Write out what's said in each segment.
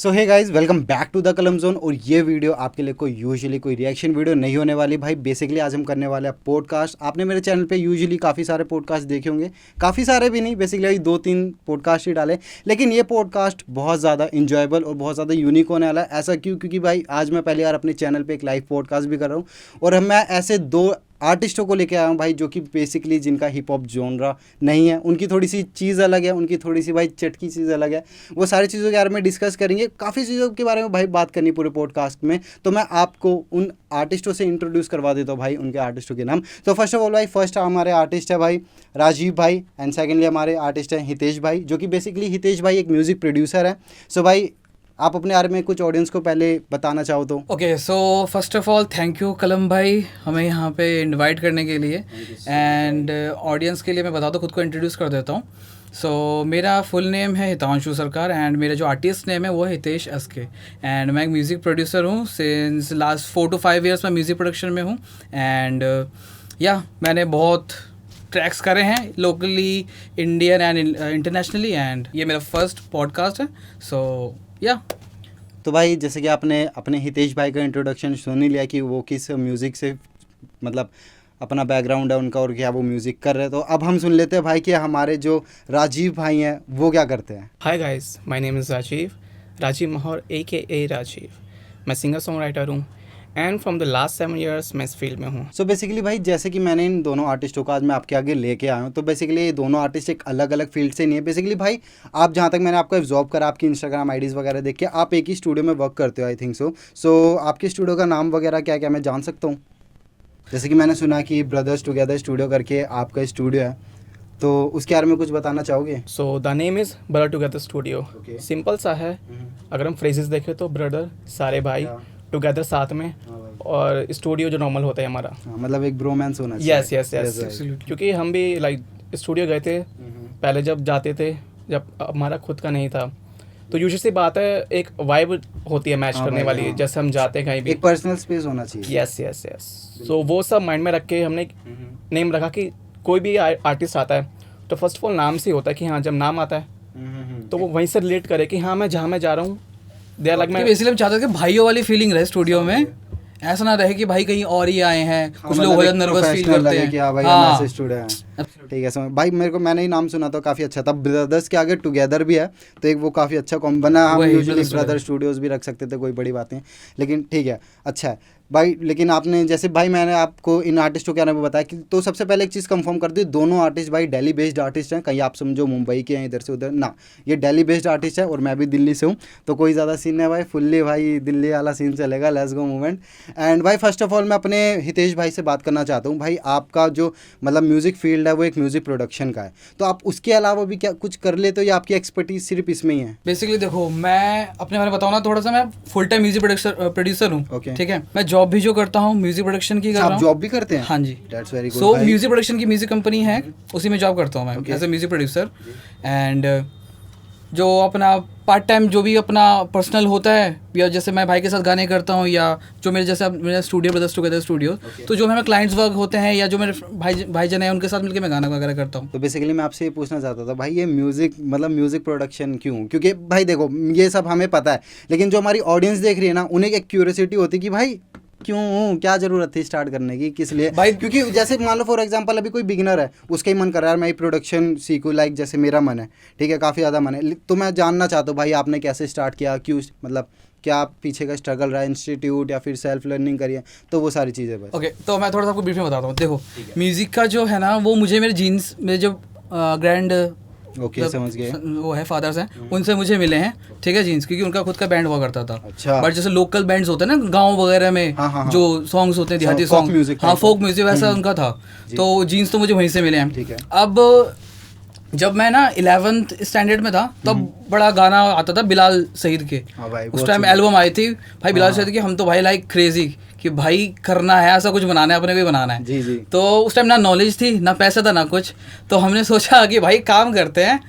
So hey guys, welcome back to the Kalam zone. और ये video आपके लिए कोई यूजुअली कोई रिएक्शन वीडियो नहीं होने वाली भाई। बेसिकली आज हम करने वाले हैं पॉडकास्ट। आपने मेरे चैनल पे यूजुअली काफ़ी सारे पॉडकास्ट देखे होंगे, काफ़ी सारे भी नहीं, बेसिकली 2-3 पॉडकास्ट ही डाले, लेकिन ये पॉडकास्ट बहुत ज़्यादा इंजॉयबल और बहुत ज़्यादा यूनिक होने वाला है। ऐसा क्यों? क्योंकि भाई आज मैं पहली बार अपने चैनल पर एक लाइव पॉडकास्ट भी कर रहा हूँ और मैं ऐसे 2 आर्टिस्टों को लेके आया हूँ भाई, जो कि बेसिकली जिनका हिप हॉप जॉनरा नहीं है, उनकी थोड़ी सी चीज़ अलग है, उनकी थोड़ी सी भाई चटकी चीज़ अलग है। वो सारी चीज़ों के बारे में डिस्कस करेंगे, काफ़ी चीज़ों के बारे में भाई बात करनी पूरे पॉडकास्ट में। तो मैं आपको उन आर्टिस्टों से इंट्रोड्यूस करवा देता हूँ भाई, उनके आर्टिस्टों के नाम। तो फर्स्ट ऑफ ऑल भाई, फर्स्ट हमारे आर्टिस्ट है भाई राजीव भाई, एंड सेकेंडली हमारे आर्टिस्ट हैं हितेश भाई, जो कि बेसिकली हितेश भाई एक म्यूज़िक प्रोड्यूसर है। सो भाई आप अपने बारे में कुछ ऑडियंस को पहले बताना चाहो तो। Okay, so first of all thank you कलम भाई हमें यहाँ पे इनवाइट करने के लिए। एंड ऑडियंस के लिए मैं बता दूँ, खुद को इंट्रोड्यूस कर देता हूँ। सो मेरा फुल नेम है हितांशु सरकार एंड मेरा जो आर्टिस्ट नेम है वो है हितेश एसके। एंड मैं एक म्यूज़िक प्रोड्यूसर हूँ। सिंस लास्ट 4 to 5 ईयर्स मैं म्यूज़िक प्रोडक्शन में हूँ। एंड मैंने बहुत ट्रैक्स करे हैं locally, Indian and internationally. And ये मेरा फर्स्ट पॉडकास्ट है। सो तो भाई जैसे कि आपने अपने हितेश भाई का इंट्रोडक्शन सुन ही लिया कि वो किस म्यूज़िक से मतलब अपना बैकग्राउंड है उनका और क्या वो म्यूज़िक कर रहे हैं। तो अब हम सुन लेते हैं भाई कि हमारे जो राजीव भाई हैं वो क्या करते हैं। Hi guys, my name is Rajeev Mahaur AKA Rajeev. मैं सिंगर सॉन्ग राइटर हूँ and from the last 7 years मैं इस फील्ड में हूँ। सो बेसिकली भाई जैसे कि मैंने इन दोनों आर्टिस्टों को आज मैं आपके आगे लेके आया हूँ, तो बेसिकली ये दोनों आर्टिस्ट एक अलग अलग फील्ड से नहीं है। बेसिकली भाई आप जहाँ तक मैंने आपको ऑब्जॉर्व करा, आपकी इंस्टाग्राम आईडीज़ वगैरह देख के, आप एक ही स्टूडियो में वर्क करते हो आई थिंक सो। सो आपके स्टूडियो का नाम वगैरह क्या क्या मैं जान सकता हूँ? जैसे कि मैंने सुना कि ब्रदर्स टुगेदर स्टूडियो करके आपका स्टूडियो है, तो उसके बारे में कुछ बताना चाहोगे? So the name is brother together studio. Simple सा है। अगर हम फ्रेजेस देखें तो ब्रदर सारे भाई, टुगेदर साथ में, और स्टूडियो जो नॉर्मल होता है हमारा। मतलब एक ब्रोमांस होना चाहिए। यस। क्योंकि हम भी लाइक स्टूडियो गए थे पहले, जब जाते थे, जब हमारा खुद का नहीं था, तो यूजुअली सी बात है एक वाइब होती है मैच करने वाली। जैसे हम जाते हैं कहीं भी, एक पर्सनल स्पेस होना चाहिए। यस। सो वो सब माइंड में रख के हमने नेम रखा कि कोई भी आर्टिस्ट आता है तो फर्स्ट ऑफ ऑल नाम से होता है कि हाँ, जब नाम आता है तो वो वहीं से रिलेट करे कि हाँ, मैं जहाँ मैं जा रहा हूँ दे लाइक मैं। बेसिकली हम चाहते हैं कि भाइयों वाली फीलिंग रहे स्टूडियो में, ऐसा ना रहे कि भाई कहीं और ही आए हैं। कुछ लोग बहुत नर्वस फील करते हैं कि हाँ भाई हम ऐसे स्टूडेंट हैं। ठीक है, समझ भाई। मेरे को मैंने ही नाम सुना तो काफ़ी अच्छा था। ब्रदर्स के आगे टुगेदर भी है, तो एक वो काफ़ी अच्छा कॉम्बो बना। हम यूजुअली ब्रदर स्टूडियोज भी रख सकते थे, कोई बड़ी बात नहीं, लेकिन ठीक है, अच्छा है भाई। लेकिन आपने जैसे भाई मैंने आपको इन आर्टिस्टों के बारे में बताया कि, तो सबसे पहले एक चीज़ कंफर्म कर दी, दोनों आर्टिस्ट भाई दिल्ली बेस्ड आर्टिस्ट हैं। कहीं आप समझो मुंबई के हैं इधर से उधर ना, ये दिल्ली बेस्ड आर्टिस्ट है और मैं भी दिल्ली से हूँ, तो कोई ज़्यादा सीन है भाई, फुल्ली भाई दिल्ली वाला सीन चलेगा। Let's go movement. एंड भाई फर्स्ट ऑफ ऑल मैं अपने हितेश भाई से बात करना चाहता हूँ भाई, आपका जो मतलब म्यूज़िक फील्ड है वो एक म्यूज़िक प्रोडक्शन का है, तो आप उसके अलावा भी क्या कुछ कर लेते हो या आपकी एक्सपर्टीज सिर्फ इसमें ही है? बेसिकली देखो, मैं अपने बारे में बताऊँ ना थोड़ा सा, मैं फुल टाइम म्यूजिक प्रोड्यूसर हूँ। ठीक है, मैं जॉब भी जो करता हूँ म्यूजिक प्रोडक्शन की कर रहा हूँ। आप जॉब भी करते हैं? हाँ जी, that's very good. So music production की म्यूजिक कंपनी है, उसी में जॉब करता हूँ मैं as a music producer. And जो अपना पार्ट टाइम जो भी अपना पर्सनल होता है, या जैसे मैं भाई के साथ गाने करता हूँ, या जो मेरे जैसे मेरा स्टूडियो ब्रदर्स टुगेदर स्टूडियो, तो जो मेरे क्लाइंट्स वर्क होते हैं या जो मेरे भाईजन हैं उनके साथ मिलकर मैं गाना वगैरह करता हूँ। तो बेसिकली मैं आपसे ये पूछना चाहता था भाई, ये म्यूज़िक मतलब म्यूज़िक प्रोडक्शन क्यों? क्योंकि भाई देखो ये सब हमें पता है, लेकिन जो हमारी ऑडियंस देख रही है ना, उन्हें एक क्यूरियोसिटी होती है कि भाई क्यों, क्या ज़रूरत थी स्टार्ट करने की, किस लिए भाई? क्योंकि जैसे मान लो फॉर एग्जांपल अभी कोई बिगिनर है, उसका ही मन कर रहा है मैं प्रोडक्शन सीखूँ, लाइक जैसे मेरा मन है, ठीक है, काफ़ी ज़्यादा मन है, तो मैं जानना चाहता हूँ भाई आपने कैसे स्टार्ट किया, क्यों, मतलब क्या पीछे का स्ट्रगल रहा है, इंस्टीट्यूट या फिर सेल्फ लर्निंग करिए, तो वो सारी चीज़ें भाई। ओके, तो मैं थोड़ा सा आपको ब्रीफ में बताता हूँ। देखो, म्यूज़िक का जो है ना, वो मुझे मेरे जीन्स में जो ग्रैंड समझ गए, वो है फादर्स हैं, उनसे मुझे मिले हैं। ठीक है, जीन्स, क्योंकि उनका खुद का बैंड हुआ करता था। अच्छा। बट जैसे लोकल बैंड्स होते हैं ना गांव वगैरह में, जो सॉन्ग्स होते हैं देहाती सॉन्ग, हाँ फोक म्यूजिक, वैसा उनका था। तो जीन्स तो मुझे वहीं से मिले हैं। ठीक है। अब जब मैं ना 11th स्टैंडर्ड में था, तब बड़ा गाना आता था बिलाल सईद के। उस टाइम एल्बम आई थी भाई बिलाल सईद की, हम तो भाई लाइक क्रेजी कि भाई करना है, ऐसा कुछ बनाना है, अपने को ही बनाना है। जी। तो उस टाइम ना नॉलेज थी, ना पैसा था, ना कुछ। तो हमने सोचा कि भाई काम करते हैं,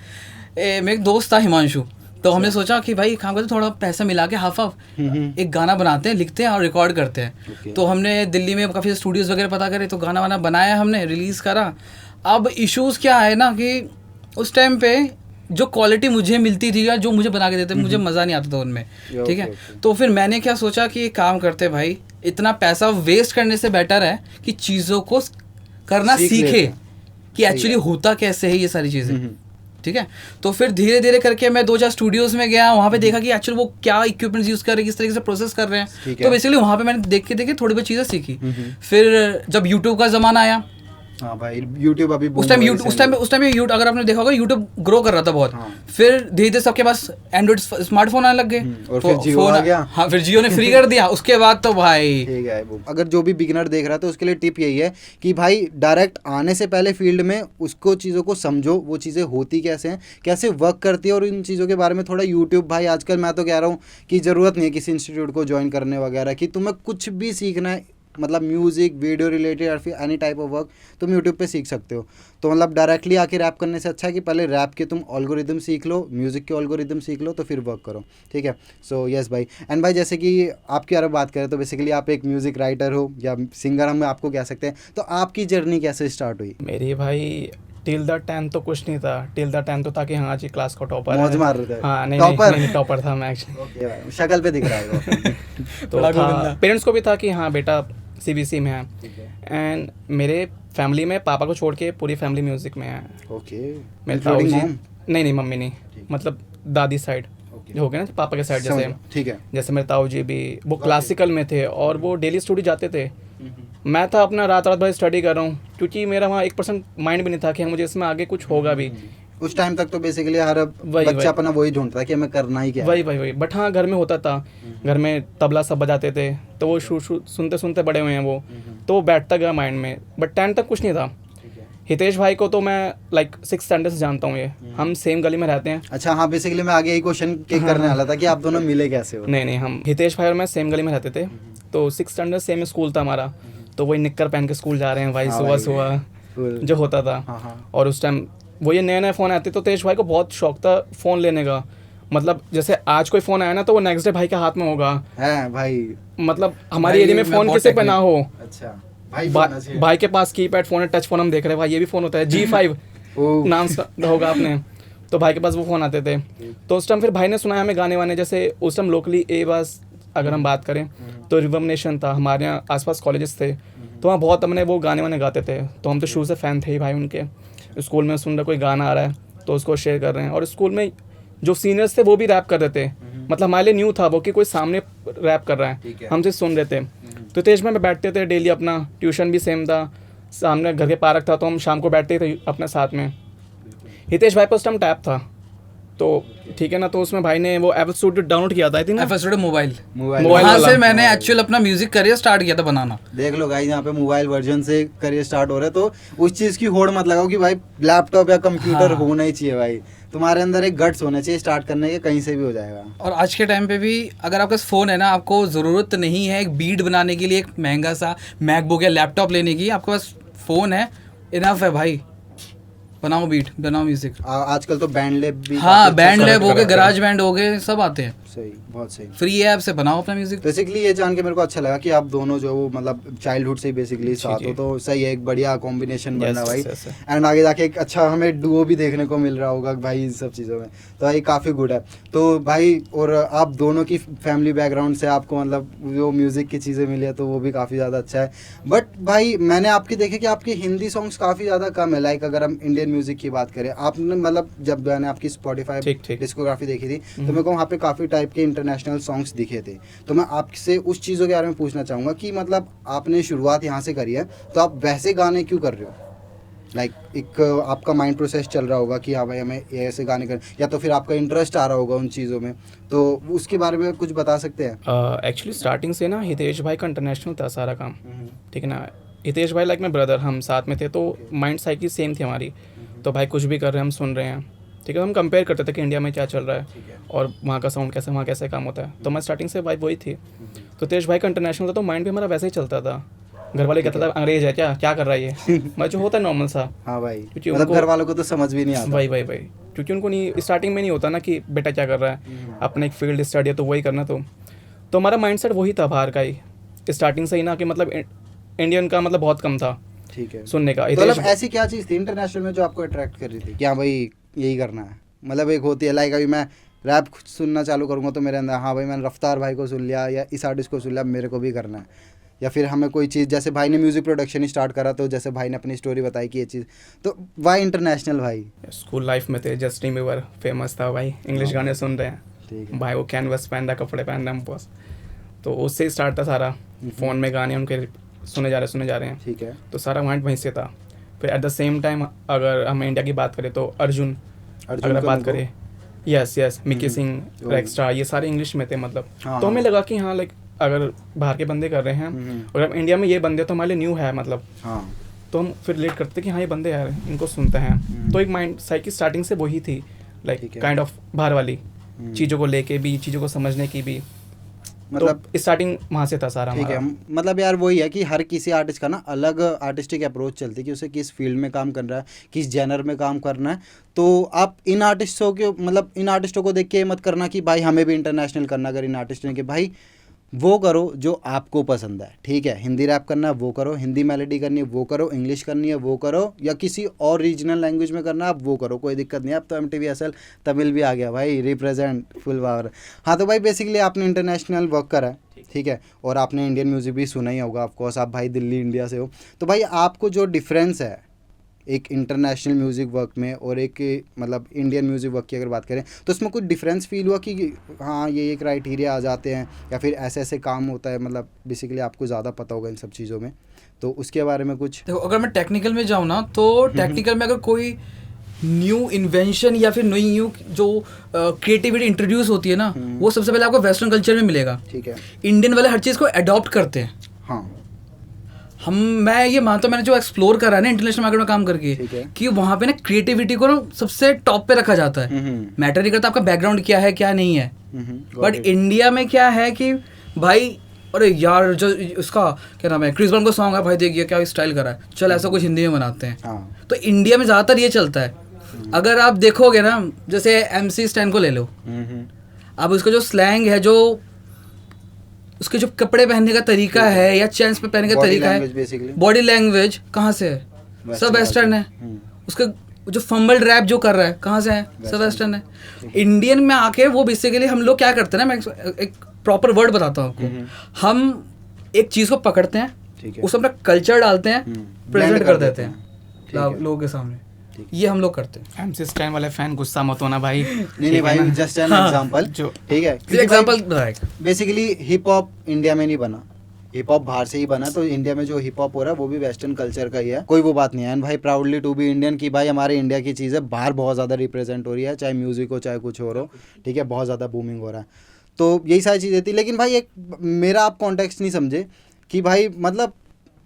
मेरे एक दोस्त था हिमांशु, तो हमने सोचा कि भाई काम करते, थोड़ा पैसा मिला के हाफ एक गाना बनाते हैं, लिखते हैं और रिकॉर्ड करते हैं। तो हमने दिल्ली में काफ़ी स्टूडियोज़ वगैरह पता करे, तो गाना बनाया हमने, रिलीज़ करा। अब इश्यूज़ क्या है ना कि उस टाइम पे जो क्वालिटी मुझे मिलती थी या जो मुझे बना के देते मुझे मज़ा नहीं आता था उनमें, ठीक है। तो फिर मैंने क्या सोचा कि एक काम करते भाई, इतना पैसा वेस्ट करने से बेटर है कि चीज़ों को करना सीखे कि एक्चुअली होता कैसे है ये सारी चीज़ें, ठीक है। तो फिर धीरे धीरे करके मैं 2-4 स्टूडियोज़ में गया, वहाँ पे देखा कि एक्चुअली वो क्या इक्विपमेंट्स यूज़ कर रहे हैं, किस तरीके से प्रोसेस कर रहे हैं। तो बेसिकली वहाँ पे मैंने देख के थोड़ी बहुत चीज़ें सीखी। फिर जब यूट्यूब का ज़माना आया, हाँ भाई यूट्यूब अभी उस टाइम यूट्यूब अगर आपने देखा होगा यूट्यूब ग्रो कर रहा था बहुत। फिर धीरे धीरे सबके पास एंड्रॉइड स्मार्टफोन आने लग गए और फिर जियो आ गया। हाँ, फिर जियो ने फ्री कर दिया। उसके बाद तो भाई ठीक है। अगर जो भी बिगिनर देख रहा है तो उसके लिए टिप यही है कि भाई डायरेक्ट आने से पहले फील्ड में उसको चीज़ों को समझो, वो चीज़ें होती कैसे हैं, कैसे वर्क करती है, और इन चीज़ों के बारे में थोड़ा यूट्यूब भाई आजकल मैं तो कह रहा हूँ कि ज़रूरत नहीं है किसी इंस्टीट्यूट को ज्वाइन करने वगैरह की। तुम्हें कुछ भी सीखना है, मतलब म्यूज़िक, वीडियो रिलेटेड या फिर एनी टाइप ऑफ वर्क तुम यूट्यूब पे सीख सकते हो। तो मतलब डायरेक्टली आके रैप करने से अच्छा है कि पहले रैप के तुम एल्गोरिदम सीख लो, म्यूज़िक के एल्गोरिदम सीख लो, तो फिर वर्क करो, ठीक है। सो यस भाई। एंड भाई जैसे कि आपकी अगर बात करें तो बेसिकली आप एक म्यूज़िक राइटर हो या सिंगर हम आपको कह सकते हैं, तो आपकी जर्नी कैसे स्टार्ट हुई? मेरी भाई टिल द 10 तो कुछ नहीं था। टिल द 10 तो था कि हाँ जी क्लास का टॉपर मौज मार रहे थे। हाँ नहीं टॉपर था मैं एक्चुअली। शक्ल पे दिख रहा है तो था, पेरेंट्स को भी था कि हाँ बेटा CBC में है। एंड मेरे फैमिली में पापा को छोड़ के पूरी फैमिली म्यूजिक में है। ओके। मेरे ताऊ जी नहीं मम्मी नहीं, मतलब दादी साइड जो हो गया ना पापा के साइड, जैसे ठीक है, जैसे मेरे ताऊ जी भी वो क्लासिकल में थे और वो डेली स्टूडियो जाते थे। मैं था अपना रात भर स्टडी कर रहा हूँ, क्योंकि मेरा वहाँ 1% माइंड भी नहीं था कि मुझे इसमें आगे कुछ होगा भी। उस टाइम तक तो बेसिकली हर बच्चा अपना वही ढूंढता है कि हमें करना ही क्या है। वही बट हाँ घर में होता था, घर में तबला सब बजाते थे, तो वो सुनते सुनते बड़े हुए हैं वो, तो वो बैठता गया माइंड में। बट 10 तक कुछ नहीं था। हितेश भाई को तो मैं लाइक 6th स्टैंडर्ड से जानता हूँ, ये हम सेम गली में रहते हैं। अच्छा हाँ, बेसिकली मैं आगे यही क्वेश्चन करने वाला था कि आप दोनों मिले कैसे हो? नहीं हम हितेश भाई और मैं सेम गली में रहते थे, तो 6th स्टैंडर्ड सेम स्कूल था हमारा, तो वही निक्कर पहन के स्कूल जा रहे हैं भाई सुबह जो होता था। और उस टाइम वो ये नए फ़ोन आते, तो तेज भाई को बहुत शौक था फ़ोन लेने का। मतलब जैसे आज कोई फ़ोन आया ना तो वो नेक्स्ट डे भाई के हाथ में होगा है भाई। मतलब हमारी एरिया में फ़ोन किसी पे ना हो। अच्छा भाई के पास कीपैड फ़ोन है, टच फ़ोन हम देख रहे हैं भाई, ये भी फ़ोन होता है G5 नाम होगा आपने, तो भाई के पास वो फ़ोन आते थे। तो उस टाइम फिर भाई ने सुनाया हमें गाने वाने, जैसे उस टाइम लोकली एवाज अगर हम बात करें तो रिवर्ब नेशन था, हमारे यहाँ आसपास कॉलेजेस थे, तो वहाँ बहुत हमने वो गाने वाने गाते थे। तो हम तो शुरू से फ़ैन थे ही भाई उनके। स्कूल में सुन रहे कोई गाना आ रहा है तो उसको शेयर कर रहे हैं, और स्कूल में जो सीनियर्स थे वो भी रैप कर रहे थे। मतलब हमारे लिए न्यू था वो कि कोई सामने रैप कर रहा है, हम सिर्फ सुन रहे थे। तो तेज में बैठते थे डेली, अपना ट्यूशन भी सेम था, सामने घर के पार्क था, तो हम शाम को बैठते थे अपने साथ में। हितेश भाई पर उस टाइम टैब था, तो ठीक है ना, तो उसमें भाई ने वो FL Studio डाउनलोड किया था, I think FL Studio mobile mobile से मैंने एक्चुअल अपना म्यूजिक करियर स्टार्ट किया था बनाना। देख लो गाइस, यहाँ पे मोबाइल वर्जन से करियर स्टार्ट हो रहा है, तो उस चीज़ की होड़ मत लगाओ कि भाई लैपटॉप या कंप्यूटर होना ही चाहिए। भाई तुम्हारे अंदर एक गट्स होना चाहिए स्टार्ट करने के, कहीं से भी हो जाएगा। और आज के टाइम पे भी अगर आपके पास फ़ोन है ना, आपको ज़रूरत नहीं है एक बीट बनाने के लिए एक महंगा सा मैकबुक या लैपटॉप लेने की, आपके पास फ़ोन है, इनफ है भाई, बनाओ बीट, बनाओ म्यूजिक। आजकल तो बैंड लैब भी, हाँ बैंड लैब हो गए, गराज बैंड हो गए, सब आते हैं। सही, बहुत सही। फ्री ऐप से बनाओ अपना म्यूजिक। बेसिकली ये जान के मेरे को अच्छा लगा कि आप दोनों जो मतलब चाइल्डहुड से ही बेसिकली साथ हो, तो सही है, एक बढ़िया कॉम्बिनेशन बन रहा भाई। एंड आगे जाके एक अच्छा हमें डुओ भी देखने को मिल रहा होगा भाई इन सब चीज़ों में, तो भाई काफ़ी गुड है। तो भाई और आप दोनों की फैमिली बैकग्राउंड से आपको मतलब जो म्यूज़िक की चीज़ें मिली है तो वो भी काफ़ी ज़्यादा अच्छा है। बट भाई मैंने आपकी देखे कि आपके हिंदी सॉन्ग्स काफ़ी ज़्यादा कम है। लाइक अगर हम इंडियन म्यूज़िक की बात करें, आपने मतलब जब मैंने आपकी Spotify डिस्कोग्राफी देखी थी तो मेरे को वहाँ पे काफ़ी टाइप के इंटरनेशनल सॉन्ग्स दिखे थे। तो मैं आपसे उस चीज़ों के बारे में पूछना चाहूँगा कि मतलब आपने शुरुआत यहाँ से करी है, तो आप वैसे गाने क्यों कर रहे हो? लाइक एक आपका माइंड प्रोसेस चल रहा होगा कि हाँ भाई हमें ऐसे गाने कर, या तो फिर आपका इंटरेस्ट आ रहा होगा उन चीज़ों में, तो उसके बारे में कुछ बता सकते हैं? एक्चुअली स्टार्टिंग से ना हितेश भाई का इंटरनेशनल था सारा काम, ठीक है ना। हितेश भाई लाइक माई ब्रदर, हम साथ में थे, तो माइंड साइकिल सेम थी हमारी। तो भाई कुछ भी कर रहे हैं हम सुन रहे हैं, ठीक है। हम कंपेयर करते थे कि इंडिया में क्या चल रहा है और वहाँ का साउंड कैसे, वहाँ कैसे काम होता है। तो मैं स्टार्टिंग से भाई वही थी। तो तेज भाई का इंटरनेशनल था, तो माइंड भी हमारा वैसे ही चलता था। घर वाले कहता था अंग्रेज है क्या कर रहा है ये मैं जो होता है नॉर्मल सा। हाँ भाई, मतलब घर वालों को तो समझ भी नहीं आता। भाई क्योंकि उनको नहीं, स्टार्टिंग में नहीं होता ना कि बेटा क्या कर रहा है, अपना एक फील्ड स्टडी है तो वही करना। तो हमारा माइंडसेट वही था बाहर का ही स्टार्टिंग से ही ना, कि मतलब इंडियन का मतलब बहुत कम था, ठीक है, सुनने का। मतलब ऐसी क्या चीज़ थी इंटरनेशनल में जो आपको अट्रैक्ट कर रही थी कि हाँ भाई यही करना है? मतलब एक होती है लाइक अभी मैं रैप सुनना चालू करूँगा तो मेरे अंदर हाँ भाई मैंने रफ्तार भाई को सुन लिया या इस आर्टिस्ट को सुन लिया, मेरे को भी करना है। या फिर हमें कोई चीज़ जैसे भाई ने म्यूज़िक प्रोडक्शन स्टार्ट करा तो जैसे भाई ने अपनी स्टोरी बताई कि ये चीज़ तो वाई इंटरनेशनल भाई। स्कूल लाइफ में थे जस्टिन बीबर फेमस था भाई, इंग्लिश गाने सुन रहे ठीक हैं भाई, वो कैनवस पहन रहा, कपड़े पहन रहा है बस, तो उससे ही स्टार्ट था सारा। फ़ोन में गाने उनके सुने जा रहे हैं, ठीक है। तो सारा वहीं से था। फिर एट द सेम टाइम अगर हम इंडिया की बात करें तो अर्जुन अगर आप बात करें, यस मिक्की सिंह, रेक्स्ट्रा, ये सारे इंग्लिश में थे मतलब। तो हमें लगा कि हाँ लाइक अगर बाहर के बंदे कर रहे हैं और अब इंडिया में ये बंदे तो हमारे लिए न्यू है मतलब, तो हम फिर रिलेट करते कि हाँ ये बंदे यार इनको सुनते हैं। तो एक माइंड साइड की स्टार्टिंग से वही थी लाइक काइंड ऑफ बाहर वाली चीज़ों को लेके भी, चीज़ों को समझने की भी, मतलब स्टार्टिंग वहाँ से था सारा। ठीक है, मतलब यार वही है कि हर किसी आर्टिस्ट का ना अलग आर्टिस्टिक अप्रोच चलती है कि उसे किस फील्ड में काम करना है, किस जेनर में काम करना है। तो आप इन आर्टिस्टों के मतलब इन आर्टिस्टों को देख के मत करना कि भाई हमें भी इंटरनेशनल करना। अगर इन आर्टिस्ट ने कि भाई वो करो जो आपको पसंद है, ठीक है, हिंदी रैप करना है वो करो, हिंदी मेलोडी करनी है वो करो, इंग्लिश करनी है वो करो, या किसी और रीजनल लैंग्वेज में करना है आप वो करो, कोई दिक्कत नहीं है। अब तो MTVSL तमिल भी आ गया भाई, रिप्रेजेंट फुल पावर। हाँ तो भाई बेसिकली आपने इंटरनेशनल वर्क करा है, ठीक है, और आपने इंडियन म्यूज़िक भी सुना ही होगा ऑफकोर्स, आप भाई दिल्ली इंडिया से हो। तो भाई आपको जो डिफरेंस है एक इंटरनेशनल म्यूज़िक वर्क में और एक मतलब इंडियन म्यूज़िक वर्क की अगर बात करें तो उसमें कुछ डिफरेंस फील हुआ कि हाँ ये क्राइटेरिया आ जाते हैं या फिर ऐसे ऐसे काम होता है, मतलब बेसिकली आपको ज़्यादा पता होगा इन सब चीज़ों में, तो उसके बारे में कुछ। देखो अगर मैं टेक्निकल में जाऊँ ना तो टेक्निकल में अगर कोई न्यू इन्वेंशन या फिर न्यू जो क्रिएटिविटी इंट्रोड्यूस होती है ना, वो सबसे पहले आपको वेस्टर्न कल्चर में मिलेगा। ठीक है, इंडियन वाले हर चीज़ को अडॉप्ट करते हैं। हाँ मैं ये मानता हूँ, मैंने जो एक्सप्लोर करा है ना इंटरनेशनल मार्केट में काम करके, कि वहाँ पे ना क्रिएटिविटी को ना सबसे टॉप पे रखा जाता है। मैटर नहीं करता आपका बैकग्राउंड क्या है क्या नहीं है, बट इंडिया में क्या है कि भाई अरे यार जो उसका क्या नाम है, क्रिस ब्राउन का सॉन्ग है भाई, देखिए क्या स्टाइल करा है, चल ऐसा कुछ हिंदी में बनाते हैं। तो इंडिया में ज़्यादातर ये चलता है। अगर आप देखोगे ना जैसे MC स्टैन को ले लो, अब उसका जो स्लैंग है, जो उसके जो कपड़े पहनने का तरीका है या चेंस पे पहनने का तरीका है, बॉडी लैंग्वेज कहाँ से है, सब वेस्टर्न है। उसका जो फंबल रैप जो कर रहा है कहाँ से है, सब वेस्टर्न है। इंडियन में आके वो बेसिकली हम लोग क्या करते हैं ना, मैं एक प्रॉपर वर्ड बताता हूँ आपको, हम एक चीज़ को पकड़ते हैं, उसमें अपना कल्चर डालते हैं, प्रेजेंट कर देते हैं लोगों के सामने, ये हम लोग करते हैं। MC स्टैन वाले फैन गुस्सा मत होना भाई। नहीं भाई जस्ट एन एग्जांपल, ठीक है, example basically hip hop India में नहीं बना, हिप हॉप बाहर से ही बना। तो इंडिया में जो हिप हॉप हो रहा है वो भी वेस्टर्न कल्चर का ही है, कोई वो बात नहीं है। एंड भाई प्राउडली टू बी इंडियन कि भाई हमारे इंडिया की चीज़ें बाहर बहुत ज़्यादा रिप्रेजेंट हो रही है, चाहे म्यूजिक हो चाहे कुछ और हो, ठीक है, बहुत ज़्यादा बूमिंग हो रहा है। तो यही सारी चीज़ें थी। लेकिन भाई एक मेरा आप कॉन्टेक्स्ट नहीं समझे कि भाई मतलब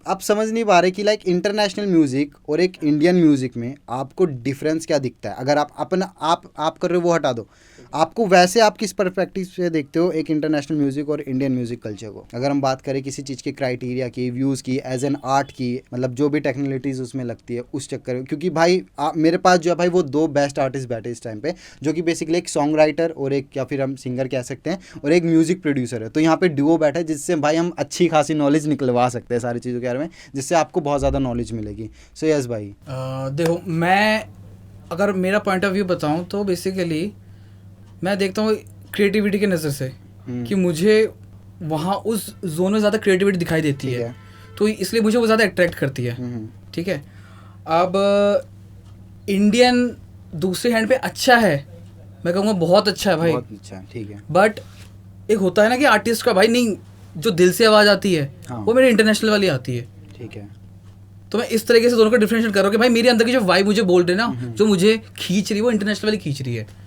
आप समझ नहीं पा रहे कि लाइक इंटरनेशनल म्यूज़िक और एक इंडियन म्यूज़िक में आपको डिफरेंस क्या दिखता है। अगर आप अपना आप कर रहे हो वो हटा दो, आपको वैसे आप किस परस्पेक्टिव से देखते हो एक इंटरनेशनल म्यूज़िक और इंडियन म्यूज़िक कल्चर को। अगर हम बात करें किसी चीज़ के क्राइटेरिया की, व्यूज़ की, एज एन आर्ट की, मतलब जो भी टेक्निकलिटीज़ उसमें लगती है उस चक्कर में, क्योंकि भाई मेरे पास जो है भाई वो दो बेस्ट आर्टिस्ट बैठे इस टाइम पे, जो कि बेसिकली एक सॉन्ग राइटर और एक या फिर हम सिंगर कह सकते हैं और एक म्यूज़िक प्रोड्यूसर है। तो यहाँ पे डुओ बैठा है जिससे भाई हम अच्छी खासी नॉलेज निकलवा सकते हैं सारी चीज़ों के बारे में, जिससे आपको बहुत ज़्यादा नॉलेज मिलेगी। सो यस भाई देखो मैं अगर मेरा पॉइंट ऑफ व्यू बताऊं तो बेसिकली मैं देखता हूँ क्रिएटिविटी की नज़र से कि मुझे वहाँ उस जोन में ज़्यादा क्रिएटिविटी दिखाई देती है, तो इसलिए मुझे वो ज़्यादा अट्रैक्ट करती है। ठीक है, अब इंडियन दूसरे हैंड पे अच्छा है, मैं कहूँगा बहुत अच्छा है भाई, बहुत अच्छा, ठीक है, बट एक होता है ना कि आर्टिस्ट का भाई नहीं जो दिल से आवाज़ आती है वो मेरी इंटरनेशनल वाली आती है। ठीक है, तो मैं इस तरीके से दोनों को डिफरेंशिएट कर रहा हूँ कि भाई मेरे अंदर की जो वाइब मुझे बोल रही है ना, जो मुझे खींच रही है वो इंटरनेशनल वाली खींच रही है।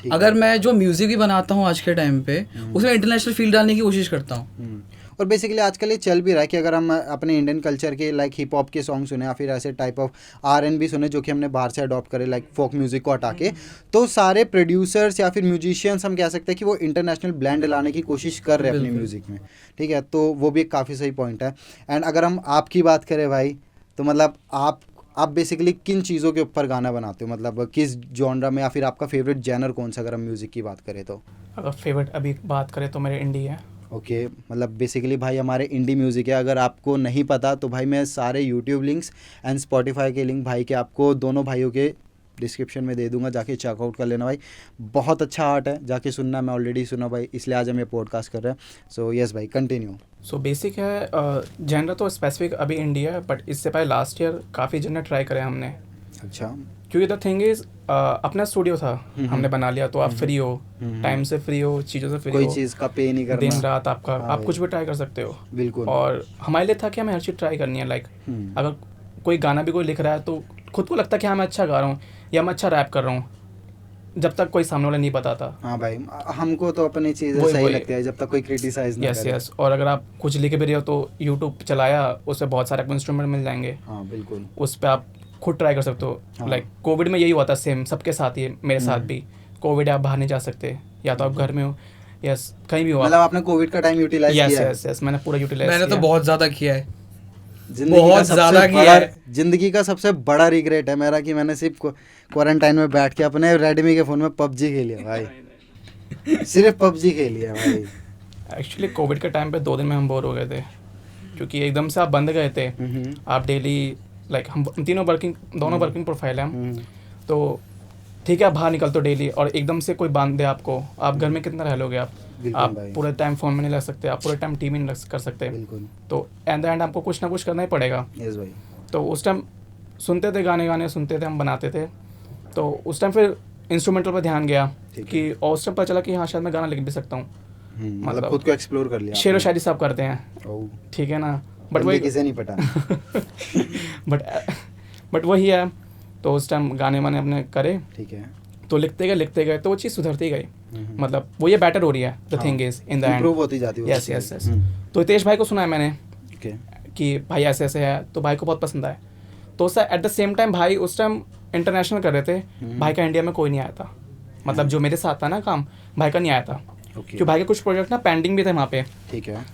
अगर मैं जो म्यूजिक भी बनाता हूँ आज के टाइम पे उसमें इंटरनेशनल फील डालने की कोशिश करता हूँ। और बेसिकली आजकल ये चल भी रहा है कि अगर हम अपने इंडियन कल्चर के लाइक हिप हॉप के सॉन्ग सुने या फिर ऐसे टाइप ऑफ R&B सुने जो कि हमने बाहर से अडॉप्ट करे लाइक फोक म्यूजिक को हटा के, तो सारे प्रोड्यूसर्स या फिर म्यूजिशियंस हम कह सकते हैं कि वो इंटरनेशनल ब्लेंड लाने की कोशिश कर रहे हैं अपनी म्यूजिक में। ठीक है, तो वो भी एक काफ़ी सही पॉइंट है। एंड अगर हम आपकी बात करें भाई, तो मतलब आप बेसिकली किन चीज़ों के ऊपर गाना बनाते हो, मतलब किस जॉनरा में, या फिर आपका फेवरेट जैनर कौन सा अगर हम म्यूज़िक की बात करें तो? अगर फेवरेट अभी बात करें तो मेरे इंडी है। ओके, मतलब बेसिकली भाई हमारे इंडी म्यूज़िक है। अगर आपको नहीं पता तो भाई मैं सारे यूट्यूब लिंक्स एंड स्पॉटिफाई के लिंक भाई के आपको दोनों भाइयों के डिस्क्रिप्शन में दे दूंगा, जाके चेकआउट कर लेना भाई। बहुत अच्छा आर्ट है, जाके सुनना, मैं ऑलरेडी सुना भाई, इसलिए आज हम ये पॉडकास्ट कर रहे हैं। सो यस भाई, कंटिन्यू। सो बेसिक है, जेंडर तो स्पेसिफिक अभी इंडिया है, बट इससे पहले लास्ट ईयर काफ़ी जेंडर ट्राई करे हमने। अच्छा। क्योंकि द थिंग इज अपना स्टूडियो था, हमने बना लिया, तो आप फ्री हो, टाइम से फ्री हो, चीज़ों से फ्री हो, कोई चीज़ का पे नहीं करना, दिन रात आपका, हाँ आप कुछ भी ट्राई कर सकते हो। बिल्कुल। और हमारे लिए था कि हमें हर चीज़ ट्राई करनी है। लाइक अगर कोई गाना भी कोई लिख रहा है तो खुद को लगता है कि हाँ मैं अच्छा गा रहा हूँ या मैं अच्छा रैप कर रहा हूँ, जब तक कोई सामने वाला नहीं बताता। हाँ भाई, हमको तो अपनी चीज़ें वही- सही वही। लगती है जब तक कोई क्रिटिसाइज ना यस करे। यस। और अगर आप कुछ लिख भी रहे हो तो यूट्यूब चलाया, उससे बहुत सारे इंस्ट्रूमेंट मिल जाएंगे, हाँ बिल्कुल। उस पर आप खुद ट्राई कर सकते हो। हाँ। लाइक कोविड में यही हुआ था, सेम सबके साथ ही, मेरे साथ भी। कोविड आप बाहर नहीं जा सकते, या तो आप घर में हो, यस कहीं भी हो मतलब आपने कोविड का टाइम यूटिलाइज यस किया है? यस यस, मैंने पूरा यूटिलाइज मैंने तो बहुत ज़्यादा किया है, जिंदगी का बहुत सबसे ज़्यादा किया बड़ा- है। जिंदगी का सबसे बड़ा रिग्रेट है मेरा कि मैंने सिर्फ क्वारंटाइन में बैठ के अपने रेडमी के फ़ोन में पबजी खेली है भाई। सिर्फ पबजी खेली है भाई। एक्चुअली कोविड के टाइम पे 2 दिन में हम बोर हो गए थे, क्योंकि एकदम से आप बंद गए थे। आप डेली, लाइक हम तीनों दोनों वर्किंग प्रोफाइल है हम, तो ठीक है आप बाहर निकलते हो डेली, और एकदम से कोई बांध दे आपको, आप घर में कितना रह लोगे आप? बिल्कुल आप भाई। पूरे टाइम फ़ोन में नहीं लग सकते, आप पूरे टाइम टीवी नहीं कर सकते, बिल्कुल। तो एट द एंड आपको कुछ ना कुछ करना ही पड़ेगा। यस भाई। तो उस टाइम सुनते थे, गाने सुनते थे, हम बनाते थे। तो उस टाइम फिर इंस्ट्रूमेंटल पर ध्यान गया ठीक है। कि, और उस टाइम पता चला कि हाँ शायद मैं गाना लिख भी सकता हूँ। मतलब खुद को एक्सप्लोर कर लिया शेर व आपने। शायरी सब करते हैं, ओह, ठीक है ना, बट बंदे वही किसे नहीं पता। बट वही है। तो उस टाइम गाने वाने अपने करे, ठीक है। तो लिखते गए तो वो चीज़ सुधरती गई, मतलब वो ये बेटर हो रही है। The thing is in the end improve होती जाती है। Yes yes yes. तो हितेश भाई को सुना है मैंने ओके। कि भाई ऐसे ऐसे है, तो भाई को बहुत पसंद आया। तो उससे एट द सेम टाइम भाई उस टाइम इंटरनेशनल कर रहे थे, भाई का इंडिया में कोई नहीं आया था, मतलब जो मेरे साथ था ना काम, भाई का नहीं आया था, ओके। क्योंकि भाई के कुछ प्रोजेक्ट ना पेंडिंग भी थे वहाँ पे। ठीक है।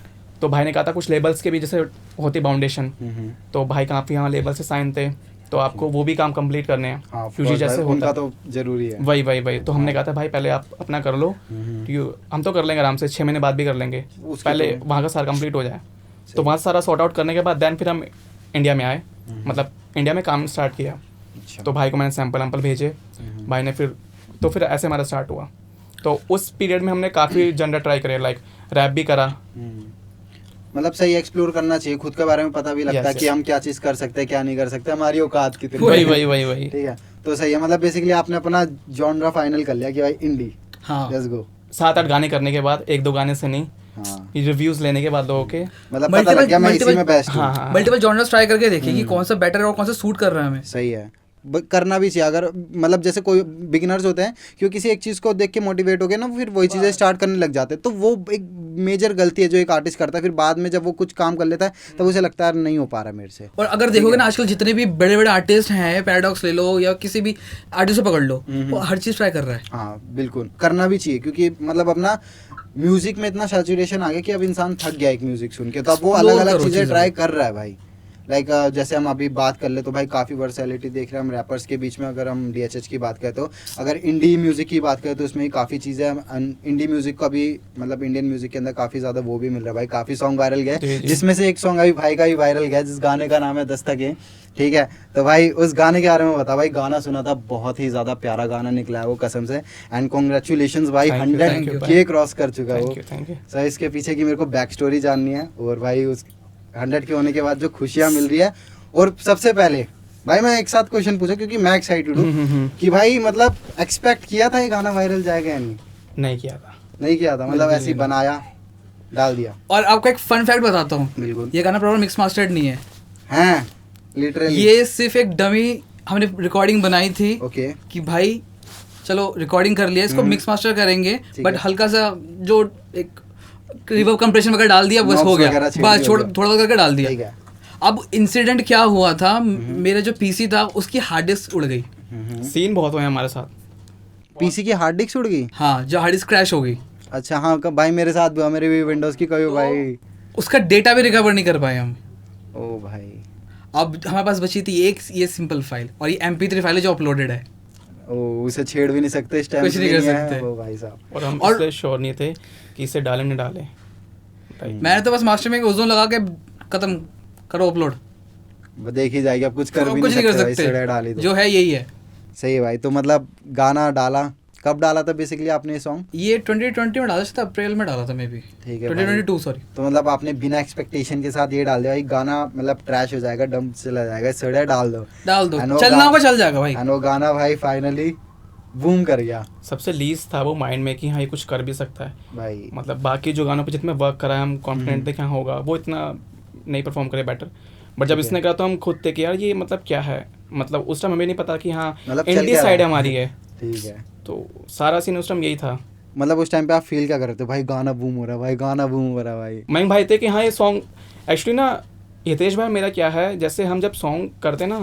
तो भाई ने कहा था कुछ लेबल्स के भी जैसे होती बाउंडेशन, तो भाई काफ़ी यहाँ लेबल से साइन थे, तो आपको वो भी काम कंप्लीट करने हैं, हाँ, क्योंकि जैसे उनका होता तो जरूरी है। वही। तो हमने कहा था भाई पहले आप अपना कर लो, क्योंकि हम तो कर लेंगे आराम से, 6 महीने बाद भी कर लेंगे, उसके पहले तो- वहाँ का सारा कंप्लीट हो जाए। तो वहाँ सारा सॉर्ट आउट करने के बाद देन फिर हम इंडिया में आए, मतलब इंडिया में काम स्टार्ट किया। अच्छा। तो भाई को मैंने सैम्पल भेजे, भाई ने फिर ऐसे हमारा स्टार्ट हुआ। तो उस पीरियड में हमने काफ़ी जेंडर ट्राई करे, लाइक रैप भी करा। मतलब सही एक्सप्लोर करना चाहिए, खुद के बारे में पता भी लगता है Yes, कि yes. हम क्या चीज़ कर सकते हैं, क्या नहीं कर सकते, हमारी औकात कितनी वही है। ठीक है, तो सही है। मतलब बेसिकली आपने अपना जॉनरा फाइनल कर लिया कि भाई इंडी। हाँ। Let's go. 7-8 गाने करने के बाद, 1-2 गाने से नहीं, हाँ, रिव्यूज़ लेने के बाद लोगों के, मतलब पता लग गया मैं इसी में बेस्ट हूँ। हाँ। मल्टीपल जॉनर्स ट्राई करके देखिए कि कौन सा बेटर है और कौन सा सूट कर रहा है हमें। सही है। करना भी चाहिए। अगर मतलब जैसे कोई बिगिनर्स होते हैं, क्योंकि किसी एक चीज़ को देख के मोटिवेट हो गए ना, फिर वही चीज़ें स्टार्ट करने लग जाते हैं, तो वो एक मेजर गलती है जो एक आर्टिस्ट करता है। फिर बाद में जब वो कुछ काम कर लेता है तब उसे लगता है नहीं हो पा रहा मेरे से। और अगर देखोगे ना आजकल जितने भी बड़े बड़े आर्टिस्ट हैं, पैराडॉक्स ले लो या किसी भी आर्टिस्ट को पकड़ लो, वो हर चीज़ ट्राई कर रहा है। हाँ बिल्कुल, करना भी चाहिए, क्योंकि मतलब अपना म्यूजिक में इतना सैचुरेशन आ गया कि अब इंसान थक गया एक म्यूजिक सुन के, तो अब वो Explore अलग अलग करो चीज़ें चीज़ों ट्राई को। कर रहा है भाई। लाइक जैसे हम अभी बात कर ले तो भाई काफ़ी वर्सैलिटी देख रहे हैं हम रैपर्स के बीच में। अगर हम DHH की बात करें, तो अगर इंडी म्यूज़िक की बात करें तो उसमें काफ़ी चीज़ें, इंडी म्यूज़िक का भी मतलब इंडियन म्यूज़िक के अंदर काफ़ी ज़्यादा वो भी मिल रहा है भाई। काफ़ी सॉन्ग वायरल गए, जी, जी। जिसमें से एक सॉन्ग अभी भाई का ही वायरल गया, जिस गाने का नाम है दस्तक। ठीक है, तो भाई उस गाने के बारे में बता भाई। गाना सुना था, बहुत ही ज़्यादा प्यारा गाना निकला है वो, कसम से। एंड कॉन्ग्रेचुलेशंस भाई, Thank you, 100 thank you, के क्रॉस कर चुका है वो। Thank you. सर इसके पीछे की मेरे को बैक स्टोरी जाननी है, और भाई उस 100 के होने के बाद जो खुशियाँ मिल रही है। और सबसे पहले भाई मैं एक साथ क्वेश्चन पूछा, क्योंकि मैं एक्साइटेड हूँ कि भाई मतलब एक्सपेक्ट किया था ये गाना वायरल जाएगा या नहीं? नहीं किया था। नहीं किया था, मतलब ऐसे ही बनाया, डाल दिया। और आपको एक फन फैक्ट बताता हूँ, बिल्कुल। ये गाना प्रॉपर मिक्स मास्टर्ड नहीं है, हैं लिटरली? ये सिर्फ एक डमी हमने रिकॉर्डिंग बनाई थी ओके। कि भाई चलो रिकॉर्डिंग कर लिया, इसको मिक्स मास्टर करेंगे, ठीक बट है। हल्का सा जो एक रिवर्ब कंप्रेशन वगैरह डाल दिया, बस Knobs हो गया, वगैरह छेड़ बस दिया, छोड़ हो गया। थोड़ा करके डाल ठीक दिया। है। अब इंसिडेंट क्या हुआ था, मेरा जो पीसी था उसकी हार्ड डिस्क उड़ गई। सीन बहुत हुए हैं हमारे साथ। पीसी की हार्ड डिस्क उड़ गई? हाँ, जो हार्ड डिस्क क्रैश हो गई, अच्छा हाँ, कब भाई मेरे साथ भी हुआ, मेरे भी विंडोज़ की कभी भाई। उसका डेटा भी रिकवर नहीं कर पाए हम। ओ भाई। अब हमारे पास बची थी एक ये सिंपल फाइल, और ये MP3 फाइल है जो अपलोडेड है। ओ, उसे छेड़ भी नहीं सकते, इस टाइम कुछ नहीं कर सकते। ओ भाई साहब। और हम और- इसलिए श्योर नहीं थे कि इसे डालें नहीं डालें। मैंने तो बस मास्टर में ओजोन लगा के खत्म करो अपलोड, देखी जाएगी, अब कुछ कर भी कुछ नहीं कर भाई, सकते, डाली तो। जो है यही है। सही है भाई। तो मतलब गाना डाला, कब डाला था बेसिकली आपने ये सॉन्ग? ये 2020 में डाला था, अप्रैल में डाला था मे बी, ठीक है भाई। 2022 सॉरी। तो मतलब आपने बिना एक्सपेक्टेशन के साथ ये डाल दिया भाई, गाना मतलब ट्रैश हो जाएगा, डंप चला जाएगा, सड़ा डाल दो, डाल दो, And वो चलना गा- होगा चल जाएगा भाई। and वो गाना भाई फाइनली बूम कर गया सबसे लीस्ट था वो माइंड में कि हाँ ये कुछ कर भी सकता है भाई। मतलब बाकी जो गानों पे जितने वर्क करा है हम कॉन्फिडेंट थे कि हाँ होगा, वो इतना नहीं परफॉर्म करे बेटर, बट जब ठीक इसने है। कहा तो हम खुद थे कि यार ये मतलब क्या है, मतलब उस टाइम हमें नहीं पता कि हाँ मतलब चल इंडी क्या साइड रहा है। हमारी है, ठीक है। तो सारा सीन उस टाइम यही था। मतलब उस टाइम पे आप फील क्या कर रहे थे भाई, गाना बूम हो रहा है भाई, गाना बूम हो रहा है भाई? मैं भाई थे कि हाँ ये सॉन्ग एक्चुअली ना हितेश भाई मेरा क्या है, जैसे हम जब सॉन्ग करते ना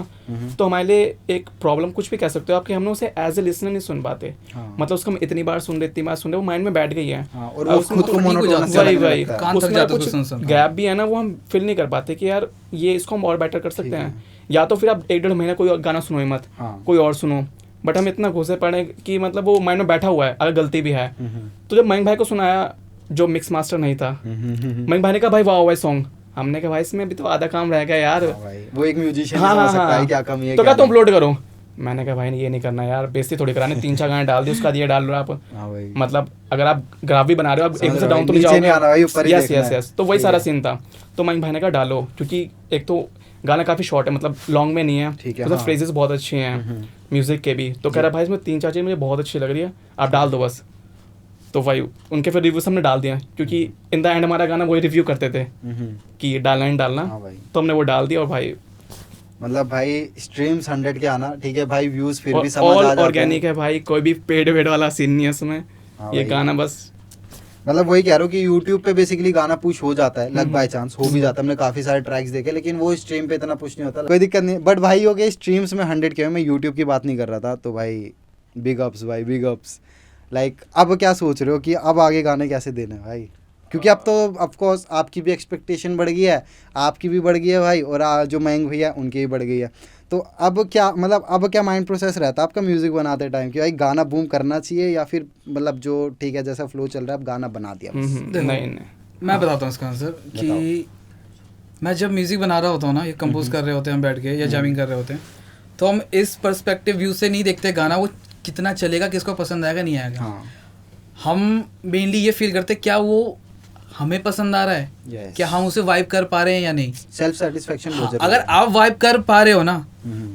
तो हमारे लिए एक प्रॉब्लम कुछ भी कह सकते हो आप कि हम लोग उसे एज ए लिसनर नहीं सुन पाते, हाँ। मतलब उसको हम इतनी बार सुन रहे, इतनी बार सुन रहे, वो माइंड में बैठ गई है। हाँ, और अब वो उसमें खुद तो को ठीक हो मोनोटोनस जाता सा है। लगने वही लगता है। कान थक उसमें जाता है कुछ सुन सुन। गैप भी है ना, वो हम फील नहीं कर पाते कि यार ये इसको हम और बेटर कर सकते ठीक हैं, या तो फिर आप 1-1.5 महीना कोई और गाना सुनो ही मत, हाँ। कोई और सुनो, बट हम इतना घुसे पड़े कि मतलब वो माइंड में बैठा हुआ है अगर गलती भी है। हम्म, तो जब मयंक भाई को सुनाया जो मिक्स मास्टर नहीं था, मयंक भाई ने कहा भाई वाह भाई सॉन्ग, हमने कहा भाई इसमें भी तो आधा काम रह गया यार। हाँ भाई, वो एक म्यूजिशियन हाँ समझ हाँ सकता है हाँ, क्या कमी है तो क्या क्या तुम नहीं। अपलोड करो, मैंने कहा भाई ये नहीं करना यार, बेइज्जती थोड़ी कराने, 3-4 गाने डाल दिए उसका ये डाल रहे हो आप, हाँ भाई। मतलब अगर आप ग्राफ भी बना रहे हो आप समझ एक से रहा डाउन हूँ, तो नहीं नीचे नहीं आना भाई, जाओगे। ऊपर ही यस देखना यस है। यस, तो वही ठीक सारा है। सीन था। तो मयंक भाई ने कहा डालो, क्योंकि एक तो गाना काफी शॉर्ट है, मतलब लॉन्ग में नहीं है, ठीक है, मतलब हाँ। फ्रेजेस बहुत अच्छे हैं म्यूजिक के भी, तो कह रहा भाई इसमें 3-4 चीज़ मुझे बहुत अच्छी लग रही है, आप डाल दो बस। तो भाई उनके फिर रिव्यूज हमने डाल दिया, क्योंकि इन द एंड हमारा गाना वही रिव्यू करते थे कि डालना ही डालना, हाँ भाई। तो हमने वो डाल दिया। और भाई मतलब भाई स्ट्रीम्स 100 के आना, ठीक है भाई, व्यूज फिर भी समझ ऑल आ जाते ऑर्गेनिक हैं। है भाई, कोई भी पेड वेड वाला सीन नहीं है उसमें, हाँ ये भाई। गाना बस मतलब वही कह रहा हूँ कि यूट्यूब पे बेसिकली गाना पुश हो जाता है, लक बाय चांस हो भी जाता है, हमने काफी सारे ट्रैक्स देखे, लेकिन वो स्ट्रीम पे इतना पुश नहीं होता, कोई दिक्कत नहीं। बट भाई हो गया स्ट्रीम्स में 100 के, मैं यूट्यूब की बात नहीं कर रहा था। तो भाई बिग अप्स भाई, बिग अप्स। लाइक अब क्या सोच रहे हो कि अब आगे गाने कैसे देने हैं भाई? क्योंकि अब तो ऑफकोर्स आपकी भी एक्सपेक्टेशन बढ़ गई है, आपकी भी बढ़ गई है भाई, और जो मयंक भैया उनकी भी बढ़ गई है। तो अब क्या मतलब अब क्या माइंड प्रोसेस रहता है आपका म्यूजिक बनाते टाइम कि भाई गाना बूम करना चाहिए, या फिर मतलब जो ठीक है जैसा फ्लो चल रहा है अब गाना बना दिया बस? देखो, नहीं नहीं मैं बताता हूँ इसका आंसर कि मैं जब म्यूजिक बना रहा होता हूँ ना, ये कंपोज कर रहे होते हैं हम बैठ के या जैमिंग कर रहे होते हैं, तो हम इस पर्सपेक्टिव व्यू से नहीं देखते गाना वो कितना चलेगा, किसको पसंद आएगा नहीं आएगा। हाँ। हम मेनली ये फील करते क्या वो हमें पसंद आ रहा है, Yes. क्या हम उसे वाइब कर पा रहे हैं या नहीं। सेल्फ सेटिस्फेक्शन हाँ, अगर आप वाइब कर पा रहे हो ना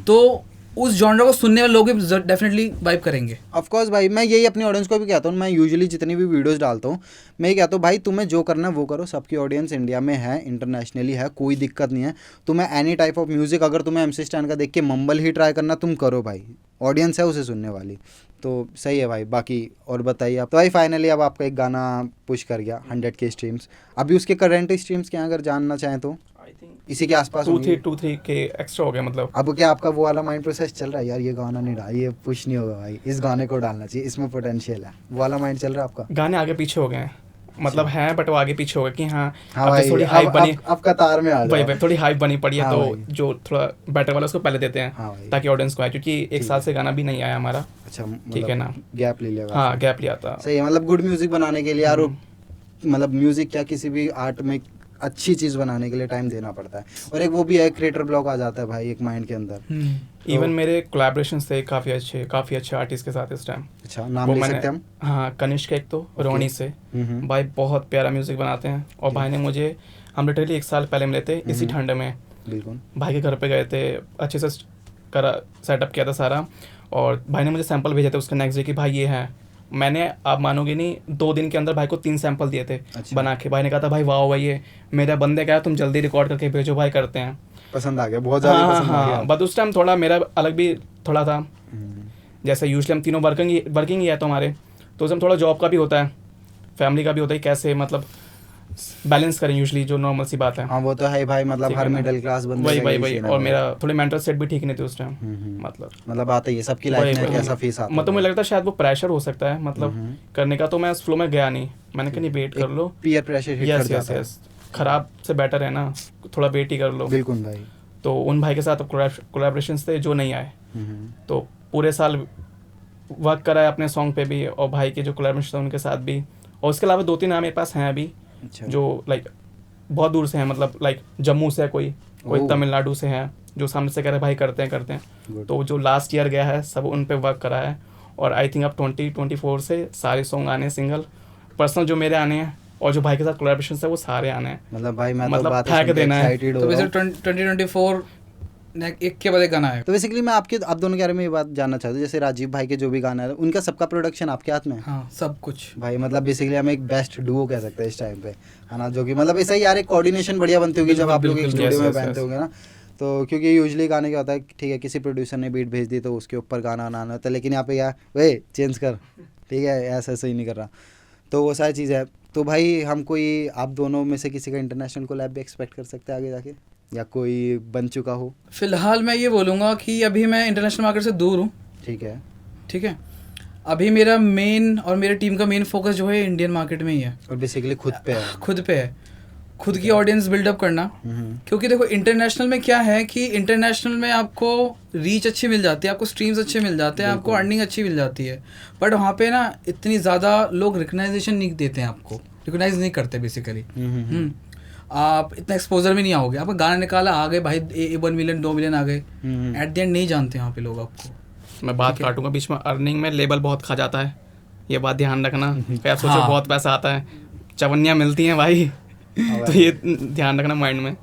तो उस जॉनर को सुनने वाले लोग डेफिनेटली वाइब करेंगे। ऑफ कोर्स भाई, मैं यही अपनी ऑडियंस को भी कहता हूँ, मैं यूजुअली जितनी भी वीडियोस डालता हूँ मैं ये कहता हूँ भाई तुम्हें जो करना है वो करो, सबकी ऑडियंस इंडिया में है, इंटरनेशनली है, कोई दिक्कत नहीं है। तुम्हें एनी टाइप ऑफ म्यूजिक, अगर तुम्हें MC स्टैन का देख के मंबल ही ट्राई करना, तुम करो भाई, ऑडियंस है उसे सुनने वाली। तो सही है भाई। बाकी और बताइए आप। तो भाई फाइनली अब आपका एक गाना पुश कर गया 100 के स्ट्रीम्स, अभी उसके करंट स्ट्रीम्स क्या अगर जानना चाहें तो इसी के आसपास होंगे? 2-3 के एक्स्ट्रा हो गया मतलब। अब क्या आपका वो वाला माइंड प्रोसेस चल रहा है यार, ये गाना नहीं डाल, ये पुश नहीं होगा भाई, इस गाने को डालना चाहिए, इसमें पोटेंशियल है, वो वाला माइंड चल रहा है आपका? गाने आगे पीछे हो गए हैं, मतलब हैं बट वो आगे पीछे हो गए कि हाँ हाँ अब भाई, तो थोड़ी हाइप बनी, अब कतार में आ वही जाओ। वही थोड़ी हाइप बनी पड़ी है, हाँ तो भाई। जो थोड़ा बेटर वाला उसको पहले देते हाँ हैं भाई। ताकि ऑडियंस को आए, क्योंकि एक साल से गाना भी नहीं आया हमारा। अच्छा, ठीक है ना, गैप ले लिया। हाँ गैप लिया था। सही है। मतलब गुड म्यूजिक बनाने के लिए यार, मतलब म्यूजिक क्या किसी भी आर्ट में अच्छी चीज बनाने के लिए टाइम देना पड़ता है, और एक वो भी है क्रिएटर ब्लॉक आ जाता है भाई एक माइंड के अंदर। इवन मेरे कोलैबोरेशंस थे काफ़ी अच्छे आर्टिस्ट के साथ इस टाइम। अच्छा, नाम ले सकते हैं हम? हाँ, कनिष्क एक तो रोनी से, हम्म। भाई बहुत प्यारा म्यूजिक बनाते हैं, और भाई ने मुझे, हम लिटरली 1 साल पहले मिले थे इसी ठंड में, बिल्कुल। भाई के घर पे गए थे, अच्छे से करा सेटअप किया था सारा, और भाई ने मुझे सैंपल भेजे थे उसके नेक्स्ट डे कि भाई ये है। मैंने, आप मानोगे नहीं, 2 दिन के अंदर भाई को 3 सैंपल दिए थे अच्छा। बना के। भाई ने कहा था भाई वाह भाई ये मेरे बंदे का है, तुम जल्दी रिकॉर्ड करके भेजो भाई, करते हैं। पसंद आ गया, बहुत ज़्यादा हाँ पसंद आ गया। हाँ, बट उस टाइम थोड़ा मेरा अलग भी थोड़ा था, हम्म। जैसे यूजुअली हम तीनों वर्किंग ही है तो हमारे, तो उसमें थोड़ा जॉब का भी होता है, फैमिली का भी होता है, कैसे मतलब बैलेंस करें, यूजुअली जो नॉर्मल सी बात है। हाँ वो तो है भाई, मतलब ठीक हर है ना? मिडिल क्लास बंदे वही का वही यही वही scene है और भाई। मेरा थोड़ी मेंटल सेट भी ठीक नहीं थी उस टाइम, मतलब आता ही है सबकी लाइफ में, कैसा फेस आता है। मतलब मुझे लगता है शायद वो प्रेशर हो सकता है, मतलब करने का, तो मैं उस फ्लो में गया नहीं, मैंने कहा नहीं वेट कर लो। पीयर प्रेशर हिट कर यस यस जाता है। यस, खराब से बेटर है ना, थोड़ा वेट ही कर लो। बिल्कुल भाई। तो उन भाई के साथ कोलैबोरेशंस थे जो नहीं आए, तो पूरे साल वर्क करा है अपने सॉन्ग पे भी, और भाई के जो कोलैबोरेशन थे उनके साथ भी, और उसके अलावा 2-3 नाम मेरे पास हैं अभी, अच्छा। जो लाइक बहुत दूर से हैं, मतलब लाइक जम्मू से है कोई ओह। तमिलनाडु से है, जो सामने से कह रहे भाई करते हैं Good. तो जो लास्ट ईयर गया है सब उन पे वर्क करा है और आई थिंक अब 2024 से सारे सॉन्ग आने हैं सिंगल पर्सनल जो मेरे आने हैं और जो भाई के साथ कोलैबोरेशन है वो सारे आने हैं। मतलब भाई मैं तो मतलब बात फेंक देना है। एक्साइटेड तो हो रहा वैसे हूँ। 2024 एक के बाद एक गाना है। तो बेसिकली मैं आप दोनों के बारे में ये बात जानना चाहता हूँ, जैसे राजीव भाई के जो भी गाना है उनका सबका प्रोडक्शन आपके हाथ में है? हाँ सब कुछ। भाई मतलब बेसिकली हम एक बेस्ट डुओ कह सकते हैं इस टाइम पे, है ना, जो कि मतलब ऐसा ही यार एक कोऑर्डिनेशन बढ़िया बनती होगी जब आप लोग एक बिल्कुल, स्टूडियो में yes, पहनते yes. होंगे ना। तो क्योंकि यूजुअली गाने क्या होता है, ठीक है किसी प्रोड्यूसर ने बीट भेज दी तो उसके ऊपर गाना आना होता है, लेकिन यहाँ पे यार वे चेंज कर, ठीक है ऐसा सही नहीं कर रहा, तो वो सारी चीज़ है। तो भाई हम कोई आप दोनों में से किसी का इंटरनेशनल कोलैब भी एक्सपेक्ट कर सकते हैं आगे जाके, या कोई बन चुका हो? फिलहाल मैं ये बोलूँगा कि अभी मैं इंटरनेशनल मार्केट से दूर हूँ। ठीक है। ठीक है, अभी मेरा मेन और मेरे टीम का मेन फोकस जो है इंडियन मार्केट में ही है, और बेसिकली खुद पे है। खुद पे है, खुद की ऑडियंस बिल्डअप करना। क्योंकि देखो इंटरनेशनल में क्या है कि इंटरनेशनल में आपको रीच अच्छी मिल जाती है, आपको स्ट्रीम्स अच्छे मिल जाते हैं, आपको अर्निंग अच्छी मिल जाती है, बट वहाँ पे ना इतनी ज़्यादा लोग रिकग्नाइजेशन नहीं देते हैं, आपको रिकग्नाइज नहीं करते बेसिकली। आप इतना एक्सपोजर में नहीं आओगे, आपका गाना निकाला आ गए भाई 1 मिलियन 2 मिलियन आ गए, एट द एंड नहीं जानते यहाँ पे लोग आपको। मैं बात काटूंगा बीच में, अर्निंग में लेबल बहुत खा जाता है, ये बात ध्यान रखना। क्या सोचो हाँ। बहुत पैसा आता है, चवन्नियाँ मिलती हैं भाई तो ये ध्यान रखना माइंड में।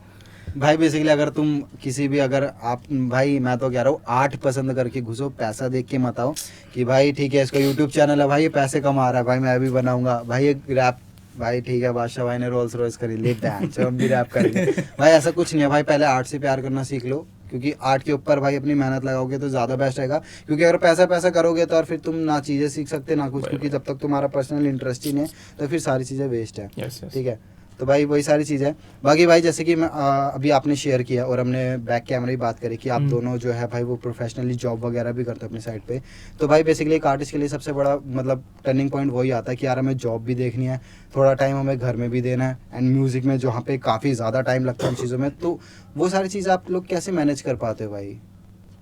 भाई बेसिकली अगर तुम किसी भी अगर आप भाई मैं तो कह रहा हूँ आर्ट पसंद करके घुसो, पैसा देख के मत आओ कि भाई ठीक है इसका यूट्यूब चैनल है भाई ये पैसे कमा रहा है भाई मैं भी बनाऊंगा, भाई एक रैप भाई ठीक है बादशाह भाई ने रोल्स रॉयस खरीद ली हम भी रैप करेंगे। भाई ऐसा कुछ नहीं है भाई, पहले आर्ट से प्यार करना सीख लो, क्योंकि आर्ट के ऊपर भाई अपनी मेहनत लगाओगे तो ज़्यादा बेस्ट रहेगा। क्योंकि अगर पैसा करोगे तो और फिर तुम ना चीज़ें सीख सकते ना कुछ, क्योंकि जब तक तुम्हारा पर्सनल इंटरेस्ट ही नहीं है तो फिर सारी चीज़ें वेस्ट है। Yes, yes. ठीक है, तो भाई वही सारी चीज़ है। बाकी भाई जैसे कि मैं अभी आपने शेयर किया और हमने बैक कैमरा ही बात करी कि आप दोनों जो है भाई वो प्रोफेशनली जॉब वगैरह भी करते हो अपनी साइड पे, तो भाई बेसिकली एक आर्टिस्ट के लिए सबसे बड़ा मतलब टर्निंग पॉइंट वही आता है कि यार हमें जॉब भी देखनी है, थोड़ा टाइम हमें घर में भी देना है, एंड म्यूज़िक में जहाँ पे काफ़ी ज़्यादा टाइम लगता है उन चीज़ों में, तो वो सारी चीज़ें आप लोग कैसे मैनेज कर पाते हो भाई?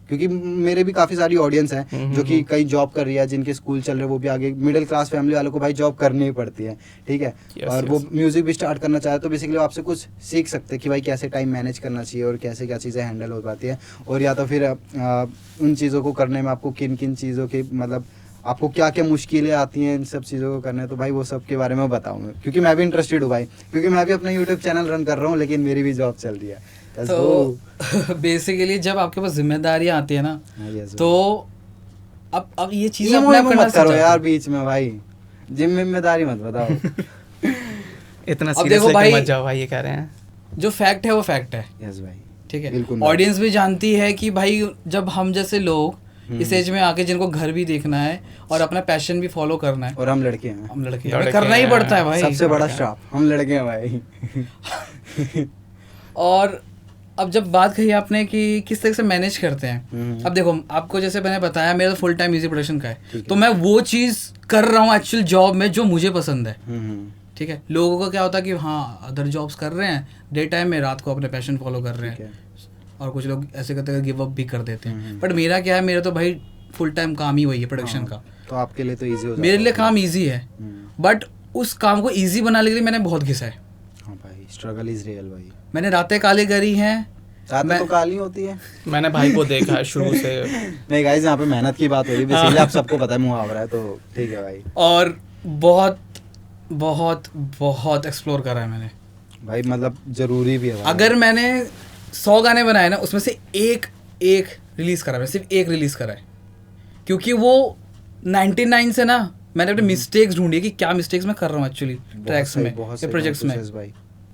क्योंकि मेरे भी काफ़ी सारी ऑडियंस है जो कि कई जॉब कर रही है, जिनके स्कूल चल रहे हैं वो भी आगे मिडिल क्लास फैमिली वालों को भाई जॉब करनी ही पड़ती है, ठीक है। और वो म्यूज़िक भी स्टार्ट करना चाहे तो बेसिकली आपसे कुछ सीख सकते हैं कि भाई कैसे टाइम मैनेज करना चाहिए और कैसे क्या चीज़ें हैंडल हो पाती है, और या तो फिर उन चीज़ों को करने में आपको किन किन चीज़ों की मतलब आपको क्या क्या मुश्किलें आती हैं इन सब चीज़ों को करने, तो भाई वो सब के बारे में बताऊँगा क्योंकि मैं भी इंटरेस्टेड हूँ भाई, क्योंकि मैं भी अपना यूट्यूब चैनल रन कर रहा हूँ लेकिन मेरी भी जॉब चल रही है। तो बेसिकली जब आपके पास जिम्मेदारियां आती है ना, तो अब ये चीजें अपने आप करना मत करो सीख यार जाते बीच में भाई, जिम्मेदारी मत बताओ। इतना अब सीरियस देखो लेके भाई- मत जाओ भाई, ये कह रहे हैं। हैं। जो फैक्ट है वो फैक्ट है, यस भाई, ठीक है। बिल्कुल भाई। ऑडियंस भी जानती है कि भाई जब हम जैसे लोग इस एज में आके जिनको घर भी देखना है और अपना पैशन भी फॉलो करना है, और हम लड़के हैं, हम लड़के लड़के करना ही हैं। पड़ता है भाई। सबसे बड़ा श्राप हम लड़के हैं भाई। और अब जब बात कही आपने कि किस तरह से मैनेज करते हैं, अब देखो आपको जैसे मैंने बताया मेरा फुल टाइम म्यूजिक प्रोडक्शन का है, तो मैं वो चीज़ कर रहा हूँ एक्चुअल जॉब में जो मुझे पसंद है, ठीक है। लोगों का क्या होता है कि हाँ अदर जॉब्स कर रहे हैं डे टाइम में, रात को अपने पैशन फॉलो कर रहे हैं, और कुछ लोग ऐसे करते गिव अप भी कर देते हैं। बट मेरा क्या है, मेरा तो भाई फुल टाइम काम ही वही है प्रोडक्शन का, तो आपके लिए तो इजी हो जाता मेरे लिए काम ईजी है, बट उस काम को ईजी बनाने के लिए मैंने बहुत घिसा है। हाँ भाई, स्ट्रगल इज रियल भाई। मैंने रातें काली करी हैं, रातें तो काली होती है। मैंने भाई को देखा है शुरू से। नहीं गाइस, यहाँ पे मेहनत की बात हो रही है बेसिकली, आप सबको पता है मुहावरा है, तो ठीक है भाई। और बहुत बहुत बहुत एक्सप्लोर करा है मैंने भाई मतलब जरूरी भी है भाई। अगर मैंने 100 गाने बनाए ना, उसमें से एक रिलीज करा है, सिर्फ एक रिलीज करा है, क्योंकि वो 99 से ना मैंने अपने मिस्टेक्स ढूंढी कि क्या मिस्टेक्स मैं कर रहा हूँ एक्चुअली ट्रैक्स में या प्रोजेक्ट्स में, भाई,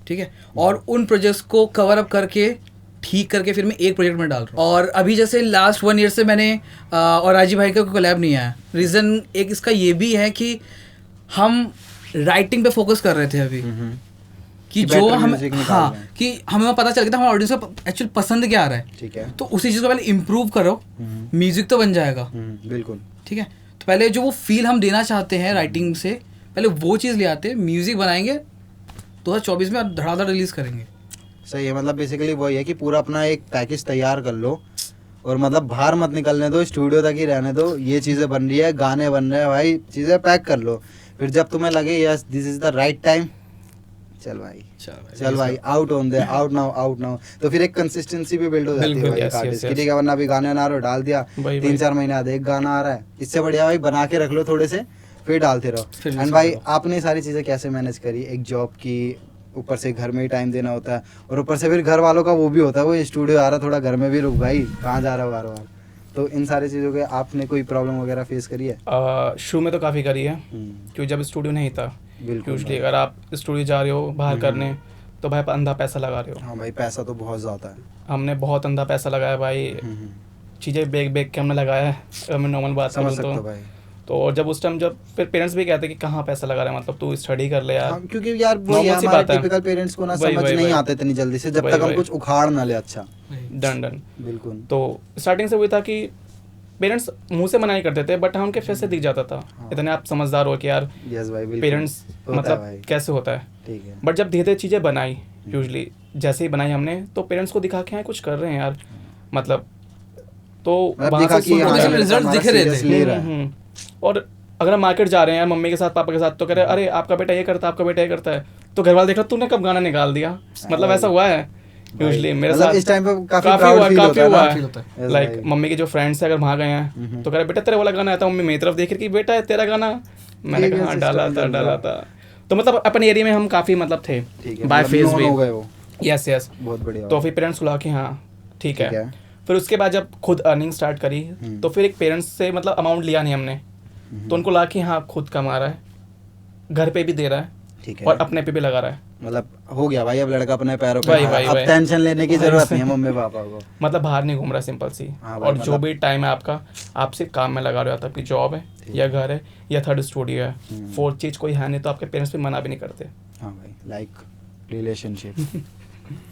ठीक है। और उन प्रोजेक्ट्स को कवर अप करके ठीक करके फिर मैं एक प्रोजेक्ट में डाल रहा हूँ। और अभी जैसे लास्ट 1 ईयर से मैंने और राजीव भाई का कोलैब नहीं आया, रीज़न एक इसका ये भी है कि हम राइटिंग पे फोकस कर रहे थे अभी, कि जो हम हाँ कि हमें पता चल गया था हमारे ऑडियंस को एक्चुअली पसंद क्या आ रहा है, ठीक है। तो उसी चीज़ को पहले इम्प्रूव करो, म्यूजिक तो बन जाएगा, बिल्कुल, ठीक है। तो पहले जो वो फील हम देना चाहते हैं राइटिंग से, पहले वो चीज़ ले आते हैं, म्यूजिक बनाएंगे, 2024 में धड़ाधड़ रिलीज करेंगे। सही है, मतलब बेसिकली वही है कि पूरा अपना एक पैकेज तैयार कर लो और मतलब बाहर मत निकलने दो, स्टूडियो तक ही रहने दो, ये चीज़ें बन रही है, गाने बन रहे हैं भाई, चीज़ें पैक कर लो, फिर जब तुम्हें लगे yes this is the right time, चल भाई चल चल भाई out on they, out now. तो फिर एक कंसिस्टेंसी भी बिल्ड हो जाती है बिल्कुल, भाई एक yes, आर्टिस्ट yes, की, ठीक है, वरना अभी गाने ना रहो डाल दिया, भाई, 3-4 महीने बाद एक गाना आ रहा है, इससे बढ़िया भाई बना के रख लो थोड़े से, फिर डालते रहो। फिर एंड listen भाई करो। आपने सारी चीज़ें कैसे मैनेज करी, एक जॉब की, ऊपर से घर में ही टाइम देना होता है, और ऊपर से फिर घर वालों का वो भी होता है, वो स्टूडियो आ रहा थोड़ा घर में भी रुक भाई, कहाँ जा रहा हो बार बार, तो इन सारी चीज़ों के आपने कोई प्रॉब्लम वगैरह फेस करी है? शुरू में तो काफ़ी करी है, हम्म, क्योंकि जब स्टूडियो नहीं था, बिल्कुल यूजली भाई। अगर आप स्टूडियो जा रहे हो बाहर करने, तो भाई आप अंधा पैसा लगा रहे हो। हाँ भाई पैसा तो बहुत ज़्यादा है। हमने बहुत अंधा पैसा लगाया भाई, हम्म, चीज़ें बेच बेच के हमने लगाया है, अगर मैं नॉर्मल बात समझ करूँ सकते हो तो। भाई। तो और जब उस टाइम जब फिर पेरेंट्स भी कहते हैं कि कहाँ पैसा लगा रहा है, मतलब तू स्टडी कर ले यार। हाँ, क्योंकि यार वो Normal सी हमारे बात है। टिपिकल पेरेंट्स को ना वही, समझ वही, नहीं वही। आते इतनी जल्दी से, जब वही, तक हम वही। कुछ उखाड़ ना ले। अच्छा, डन बिल्कुल। तो स्टार्टिंग से वही था कि पेरेंट्स मुंह से मना नहीं करते थे, बट हाँ उनके फेस से दिख जाता था, हाँ। इतने आप समझदार हो कि यार यस भाई बिल्कुल। पेरेंट्स होता है मतलब भाई। कैसे होता है। ठीक है। बट जब धीरे धीरे चीज़ें बनाई, यूजली जैसे ही बनाई हमने, तो पेरेंट्स को दिखा के हाँ कुछ कर रहे हैं यार, मतलब तो मतलब वहाँ दिखा से कि शुरू हाँ, होता है। ये रिजल्ट हमारा दिख रहे थे। serious ले रहा है। और अगर हम मार्केट जा रहे हैं मम्मी के साथ पापा के साथ, तो कह रहे अरे आपका बेटा ये करता है, आपका बेटा ये करता है, तो घर वाले देख रहे तूने कब गाना निकाल दिया, मतलब ऐसा हुआ है यूजली मेरे मतलब साथ। इस टाइम पे काफी काफी प्राउड हुआ, फील काफी होता है हुआ ना? है। feel होता है। Yes लाइक भाई। मम्मी के जो फ्रेंड्स है अगर वहाँ गए हैं, तो कह रहे बेटा तेरे वाला गाना आया था, मम्मी मेरी तरफ देख रही कि बेटा है तेरा गाना, मैंने ठीक है, कहा हाँ system डाला चल था रहा डाला है। था। तो मतलब अपने एरिया में हम काफी मतलब थे, ठीक है, बाय मतलब फेस known भी। हो गए वो। Yes yes. बहुत बढ़िया। तो फिर पेरेंट्स को लगा कि हाँ ठीक ठीक है। है। फिर उसके बाद जब खुद अर्निंग स्टार्ट करी, तो फिर एक पेरेंट्स से मतलब अमाउंट लिया नहीं हमने, तो उनको लगा कि हाँ खुद कमा रहा है, घर पे भी दे रहा है ठीक है। और अपने पे भी लगा रहा है, मतलब हो गया भाई, अब लड़का अपने पैरों पे वही, खड़ा है। वही, अब वही। टेंशन लेने की जरूरत नहीं है मम्मी पापा को। मतलब बाहर नहीं घूम रहा, सिंपल सी। हाँ भाई, और जो मतलब- भी टाइम है आपका, आप सिर्फ काम में लगा रहे हो, आपकी जॉब है या घर है या थर्ड स्टूडियो है, फोर्थ चीज़ कोई है नहीं, तो आपके पेरेंट्स भी मना भी नहीं करते। हाँ भाई, लाइक रिलेशनशिप।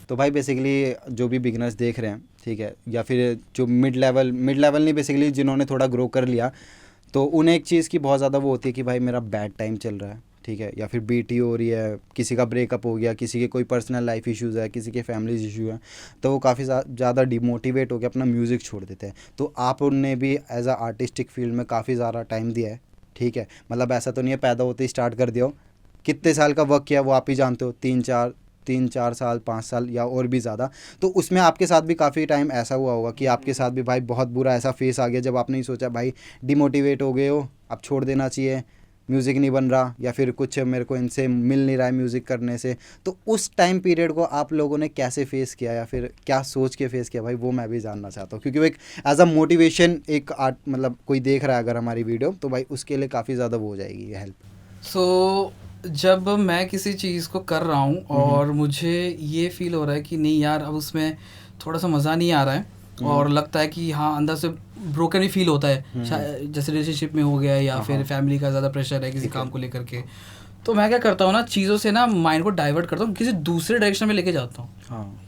तो भाई बेसिकली जो भी बिगनर्स देख रहे हैं, ठीक है, या फिर जो मिड लेवल नहीं, बेसिकली जिन्होंने थोड़ा ग्रो कर लिया, तो उन्हें एक चीज़ की बहुत ज़्यादा वो होती है कि भाई मेरा बैड टाइम चल रहा है, ठीक है, या फिर बीटी हो रही है, किसी का ब्रेकअप हो गया, किसी के कोई पर्सनल लाइफ इश्यूज़ है, किसी के फैमिली इशू है, तो वो काफ़ी ज़्यादा डिमोटिवेट होकर अपना म्यूज़िक छोड़ देते हैं। तो आप उनने भी एज आ आर्टिस्टिक फील्ड में काफ़ी ज़्यादा टाइम दिया है, ठीक है, मतलब ऐसा तो नहीं है पैदा होते ही स्टार्ट कर दिया हो, कितने साल का वर्क किया वो आप ही जानते हो, 3-4 साल 5 साल या और भी ज़्यादा। तो उसमें आपके साथ भी काफ़ी टाइम ऐसा हुआ होगा कि आपके साथ भी भाई बहुत बुरा ऐसा फेस आ गया जब आपने ही सोचा भाई डिमोटिवेट हो गए हो, अब छोड़ देना चाहिए, म्यूज़िक नहीं बन रहा, या फिर कुछ मेरे को इनसे मिल नहीं रहा है म्यूज़िक करने से। तो उस टाइम पीरियड को आप लोगों ने कैसे फेस किया, या फिर क्या सोच के फेस किया भाई, वो मैं भी जानना चाहता हूँ, क्योंकि वो एक एज अ मोटिवेशन एक आर्ट, मतलब कोई देख रहा है अगर हमारी वीडियो, तो भाई उसके लिए काफ़ी ज़्यादा वो हो जाएगी ये हेल्प। सो जब मैं किसी चीज़ को कर रहा हूँ और मुझे ये फील हो रहा है कि नहीं यार अब उसमें थोड़ा सा मज़ा नहीं आ रहा है, और लगता है कि हाँ अंदर से ब्रोकन ही फील होता है, जैसे रिलेशनशिप में हो गया है या फिर फैमिली का ज़्यादा प्रेशर है किसी काम को लेकर के, तो मैं क्या करता हूँ ना, चीज़ों से ना माइंड को डाइवर्ट करता हूँ, किसी दूसरे डायरेक्शन में लेके जाता हूँ। हाँ,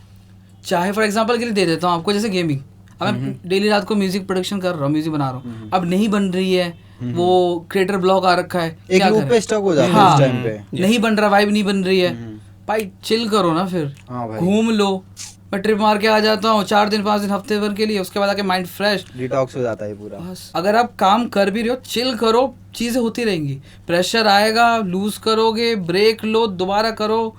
चाहे फॉर एग्जांपल के लिए दे देता हूँ आपको, जैसे गेमिंग, अब मैं डेली रात को म्यूजिक प्रोडक्शन कर रहा हूँ, म्यूजिक बना रहा हूँ, अब नहीं बन रही है, वो क्रिएटर ब्लॉक आ रखा है, एक क्या लूप करें? पे स्टक हो जाता है हाँ, उस टाइम पे। नहीं बन रहा, वाइब नहीं बन रही है, भाई चिल करो ना फिर, हाँ भाई, घूम लो, मैं ट्रिप मार के आ जाता हूँ 4 दिन 5 दिन हफ्ते भर के लिए, उसके बाद आके माइंड फ्रेश। डिटॉक्स हो जाता है पूरा। बस अगर आप काम कर भी रहे हो, चिल करो, चीज़ें होती रहेंगी, प्रेशर आएगा, लूज करोगे, ब्रेक लो, दोबारा करो,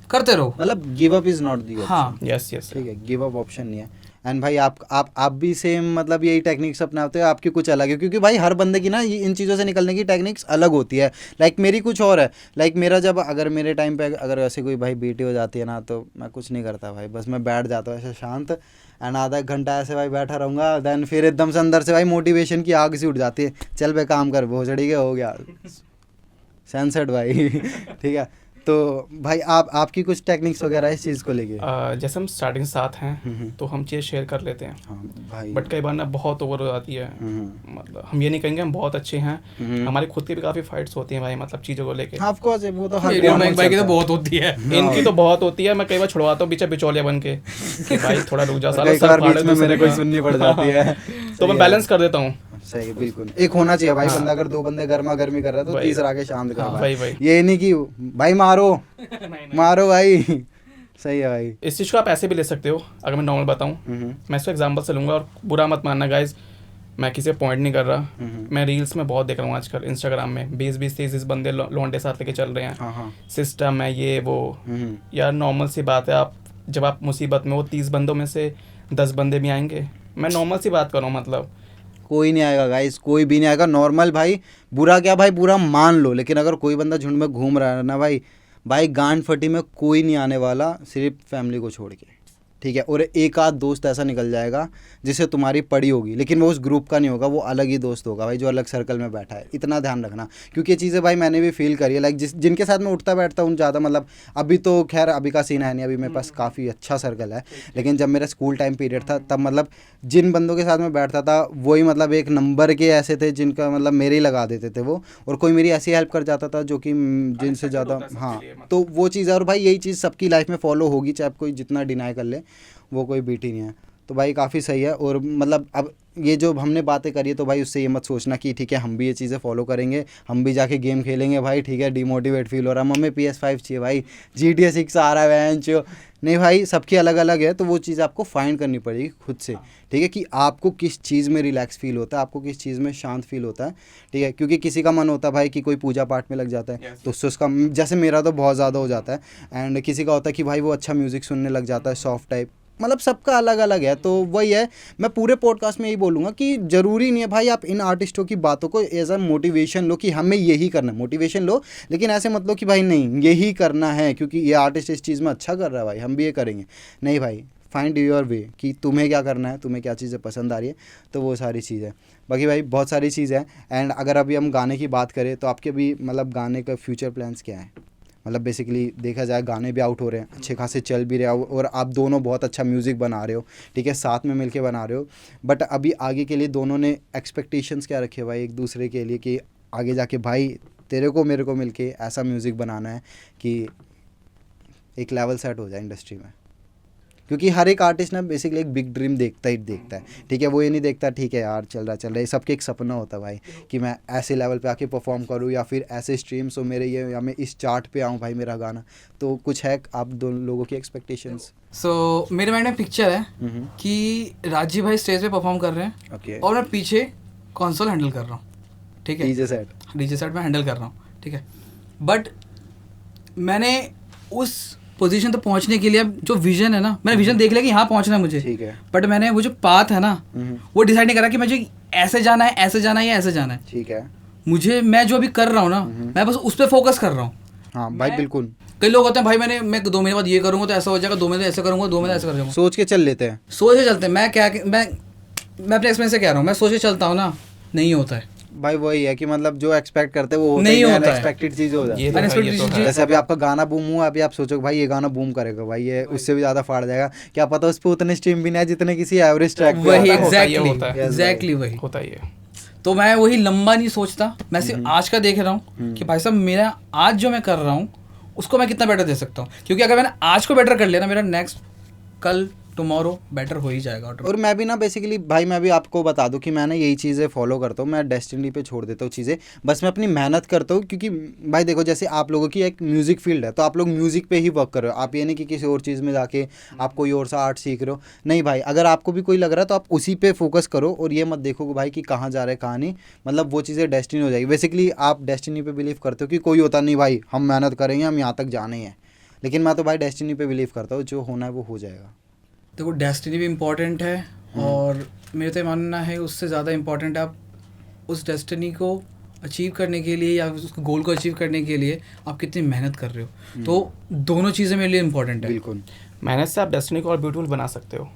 करते रहो। मतलब give up is not the option. हाँ, यस यस। ठीक है, गिव अप ऑप्शन नहीं है। एंड भाई आप भी सेम मतलब यही टेक्निक्स अपनाते हो, आपकी कुछ अलग है, क्योंकि भाई हर बंदे की ना इन चीज़ों से निकलने की टेक्निक्स अलग होती है। लाइक मेरी कुछ और है, लाइक मेरा जब अगर मेरे टाइम पे अगर ऐसे कोई भाई बीटी हो जाती है ना, तो मैं कुछ नहीं करता भाई, बस मैं बैठ जाता हूँ ऐसे शांत, एंड आधा एक घंटा ऐसे भाई बैठा रहूँगा, देन फिर एकदम से अंदर से भाई मोटिवेशन की आग सी उठ जाती है, चल भाई काम कर, भोसड़ी के हो गया सनसेट भाई। ठीक है, तो भाई आपकी कुछ टेक्निक्स वगैरह इस चीज़ को लेके? जैसे हम स्टार्टिंग साथ हैं तो हम चीज़ शेयर कर लेते हैं, हाँ भाई, बट कई बार ना बहुत ओवर हो जाती है। मतलब हम ये नहीं कहेंगे हम बहुत अच्छे हैं, हमारे खुद की भी काफ़ी फाइट्स होती हैं भाई, मतलब चीज़ों को लेके। ऑफ कोर्स वो तो हर मेरी और कौन मयंक भाई की तो करता है। बहुत होती है। इनकी तो बहुत होती है, मैं कई बार छुड़वाता हूँ बीच बिचौलिया बन के कि भाई थोड़ा रुक जा, साला कई सर बार फाड़े बीच में दूसरे मेरे को का। सुननी पड़ जाती है। तो मैं बैलेंस कर देता हूँ। सही है, बिल्कुल एक होना चाहिए भाई, बंदा अगर 2 बंदे गर्मा गर्मी कर रहा है तो वही। तीसरा के शांत कर वही, वही। ये नहीं कि भाई मारो भाई। सही है भाई। इस चीज़ को आप ऐसे भी ले सकते हो, अगर मैं नॉर्मल बताऊँ, मैं इसको एग्जांपल से लूँगा और बुरा मत मानना गाइज, मैं किसी पॉइंट नहीं कर रहा। मैं रील्स में बहुत देख रहा हूँ आजकल इंस्टाग्राम में 20-30 बंदे लौंडे साथ लेके चल रहे हैं। हाँ। सिस्टम है ये वो। यार नॉर्मल सी बात है, आप जब आप मुसीबत में हो 30 बंदों में से 10 बंदे भी आएंगे। मैं नॉर्मल सी बात कर रहा हूँ, मतलब कोई नहीं आएगा गाइस, कोई भी नहीं आएगा। नॉर्मल भाई, बुरा क्या भाई, बुरा मान लो, लेकिन अगर कोई बंदा झुंड में घूम रहा है ना भाई गांड फटी में कोई नहीं आने वाला, सिर्फ फैमिली को छोड़ के, ठीक है। और एक आध दोस्त ऐसा निकल जाएगा जिससे तुम्हारी पड़ी होगी, लेकिन वो उस ग्रुप का नहीं होगा, वो अलग ही दोस्त होगा भाई, जो अलग सर्कल में बैठा है। इतना ध्यान रखना, क्योंकि ये चीज़ें भाई मैंने भी फील करी है। लाइक जिनके साथ मैं उठता बैठता हूँ ज़्यादा, मतलब अभी तो खैर अभी का सीन है नहीं, अभी मेरे पास काफ़ी अच्छा सर्कल है, लेकिन जब मेरा स्कूल टाइम पीरियड था तब मतलब जिन बंदों के साथ मैं बैठता था वही मतलब एक नंबर के ऐसे थे जिनका मतलब मेरे ही लगा देते थे वो, और कोई मेरी ऐसी हेल्प कर जाता था जो कि जिनसे ज़्यादा, हाँ। तो वो चीज़ है, और भाई यही चीज़ सबकी लाइफ में फॉलो होगी, चाहे आप कोई जितना डिनाई कर ले, वो कोई बीट ही नहीं है। तो भाई काफ़ी सही है। और मतलब अब ये जो हमने बातें करी है, तो भाई उससे ये मत सोचना कि ठीक है हम भी ये चीज़ें फॉलो करेंगे, हम भी जाके गेम खेलेंगे भाई, ठीक है, डिमोटिवेट फील हो रहा है, मम्मी PS5 चाहिए भाई, GTA 6 आ रहा है वैंचो। नहीं भाई, सबकी अलग अलग है, तो वो चीज़ आपको फाइंड करनी पड़ेगी खुद से, ठीक है, कि आपको किस चीज़ में रिलैक्स फील होता है, आपको किस चीज़ में शांत फील होता है, ठीक है। क्योंकि किसी का मन होता है भाई कि कोई पूजा पाठ में लग जाता है, तो उससे उसका, जैसे मेरा तो बहुत ज़्यादा हो जाता है, एंड किसी का होता है कि भाई वो अच्छा म्यूज़िक सुनने लग जाता है, सॉफ्ट टाइप, मतलब सबका अलग अलग है। तो वही है, मैं पूरे पॉडकास्ट में यही बोलूँगा कि ज़रूरी नहीं है भाई आप इन आर्टिस्टों की बातों को एज अ मोटिवेशन लो कि हमें यही करना है, मोटिवेशन लो, लेकिन ऐसे मत लो कि भाई नहीं यही करना है क्योंकि ये आर्टिस्ट इस चीज़ में अच्छा कर रहा है भाई, हम भी ये करेंगे। नहीं भाई, फाइंड योर वे कि तुम्हें क्या करना है, तुम्हें क्या चीज़ें पसंद आ रही है, तो वो सारी चीज़ है। बाकी भाई बहुत सारी चीज़ है। एंड अगर अभी हम गाने की बात करें तो आपके भी मतलब गाने का फ्यूचर प्लान्स क्या है? मतलब बेसिकली देखा जाए गाने भी आउट हो रहे हैं, अच्छे खासे चल भी रहे हैं, और आप दोनों बहुत अच्छा म्यूज़िक बना रहे हो, ठीक है, साथ में मिलके बना रहे हो। बट अभी आगे के लिए दोनों ने एक्सपेक्टेशंस क्या रखे भाई एक दूसरे के लिए कि आगे जाके भाई तेरे को मेरे को मिलके ऐसा म्यूज़िक बनाना है कि एक लेवल सेट हो जाए इंडस्ट्री में? क्योंकि हर एक आर्टिस्ट ना बेसिकली एक बिग ड्रीम देखता है, ठीक है, वो ये नहीं देखता ठीक है यार चल रहा है, सबके एक सपना होता है भाई कि मैं ऐसे लेवल पे आके परफॉर्म करूँ, या फिर ऐसे स्ट्रीम्स हो मेरे ये, या मैं इस चार्ट पे आऊँ भाई मेरा गाना। तो कुछ है आप दोनों लोगों की एक्सपेक्टेशंस? सो मेरे माइंड में पिक्चर है कि राजीव भाई स्टेज पे परफॉर्म कर रहे हैं, ओके, और मैं पीछे कंसोल हैंडल कर रहा हूँ, ठीक है, डीजे सेट में हैंडल कर रहा हूँ, ठीक है। बट मैंने उस पोजीशन तक पहुंचने के लिए जो विजन है ना, मैंने विजन देख लिया कि यहाँ पहुंचना है मुझे, ठीक है, बट मैंने वो जो पाथ है ना वो डिसाइड नहीं करा कि मुझे ऐसे जाना है, ऐसे जाना है या ऐसे जाना है, ठीक है। मैं जो अभी कर रहा हूँ ना, मैं बस उस पर फोकस कर रहा हूँ। हाँ भाई बिल्कुल। कई लोग होते हैं भाई मैं 2 महीने बाद ये करूँगा तो ऐसा हो जाएगा, 2 महीने ऐसे करूँगा, 2 महीने ऐसे कर जाऊँगा, सोच के चल लेते हैं, सोच के चलते हैं। मैं अपने एक्सपीरियंस से कह रहा हूँ, मैं सोच के चलता हूँ ना, नहीं होता है भाई। वही है कि मतलब जो एक्सपेक्ट करते हैं वो नहीं होता है, अनएक्सपेक्टेड चीज़ हो जाती है। ये तो है। जैसे अभी आपका गाना बूम हुआ, अभी आप सोचो भाई ये गाना बूम करेगा भाई, ये उससे भी ज़्यादा फाड़ जाएगा, क्या पता उस पर उतने स्ट्रीम भी नहीं है जितने किसी एवरेज ट्रैक पे वही आता है। एग्जैक्टली वही होता ही है। तो मैं वही लंबा नहीं सोचता, मैं सिर्फ आज का देख रहा हूँ कि भाई साहब मेरा आज जो मैं कर रहा हूँ उसको मैं कितना बेटर दे सकता हूँ, क्योंकि अगर मैंने आज को बेटर कर लिया ना, मेरा नेक्स्ट कल टुमारो बेटर हो ही जाएगा। और मैं भी ना बेसिकली भाई, मैं भी आपको बता दूं कि मैं ना यही चीज़ें फॉलो करता हूँ, मैं डेस्टिनी पे छोड़ देता हूँ चीज़ें, बस मैं अपनी मेहनत करता हूँ। क्योंकि भाई देखो जैसे आप लोगों की एक म्यूज़िक फील्ड है, तो आप लोग म्यूज़िक पे ही वर्क कर रहे हो, आप ये नहीं कि किसी और चीज़ में जाके आप कोई और सा आर्ट सीख रहे हो। नहीं भाई, अगर आपको भी कोई लग रहा है तो आप उसी पे फोकस करो, और ये मत देखो भाई कि कहाँ जा रहा है कहाँ नहीं, मतलब वो चीज़ें डेस्टिनी हो जाएगी। बेसिकली आप डेस्टिनी पे बिलीव करते हो कि कोई होता नहीं भाई, हम मेहनत करेंगे, हम यहाँ तक जाने ही है, लेकिन मैं तो भाई डेस्टिनी पे बिलीव करता हूँ, जो होना है वो हो जाएगा। देखो डेस्टिनी भी इम्पोर्टेंट है, और मेरे तो मानना है उससे ज़्यादा इम्पोर्टेंट है आप उस डेस्टिनी को अचीव करने के लिए, या उस गोल को अचीव करने के लिए आप कितनी मेहनत कर रहे हो। तो दोनों चीज़ें मेरे लिए इम्पोर्टेंट है। बिल्कुल, मेहनत से आप डेस्टिनी को और ब्यूटीफुल बना सकते हो।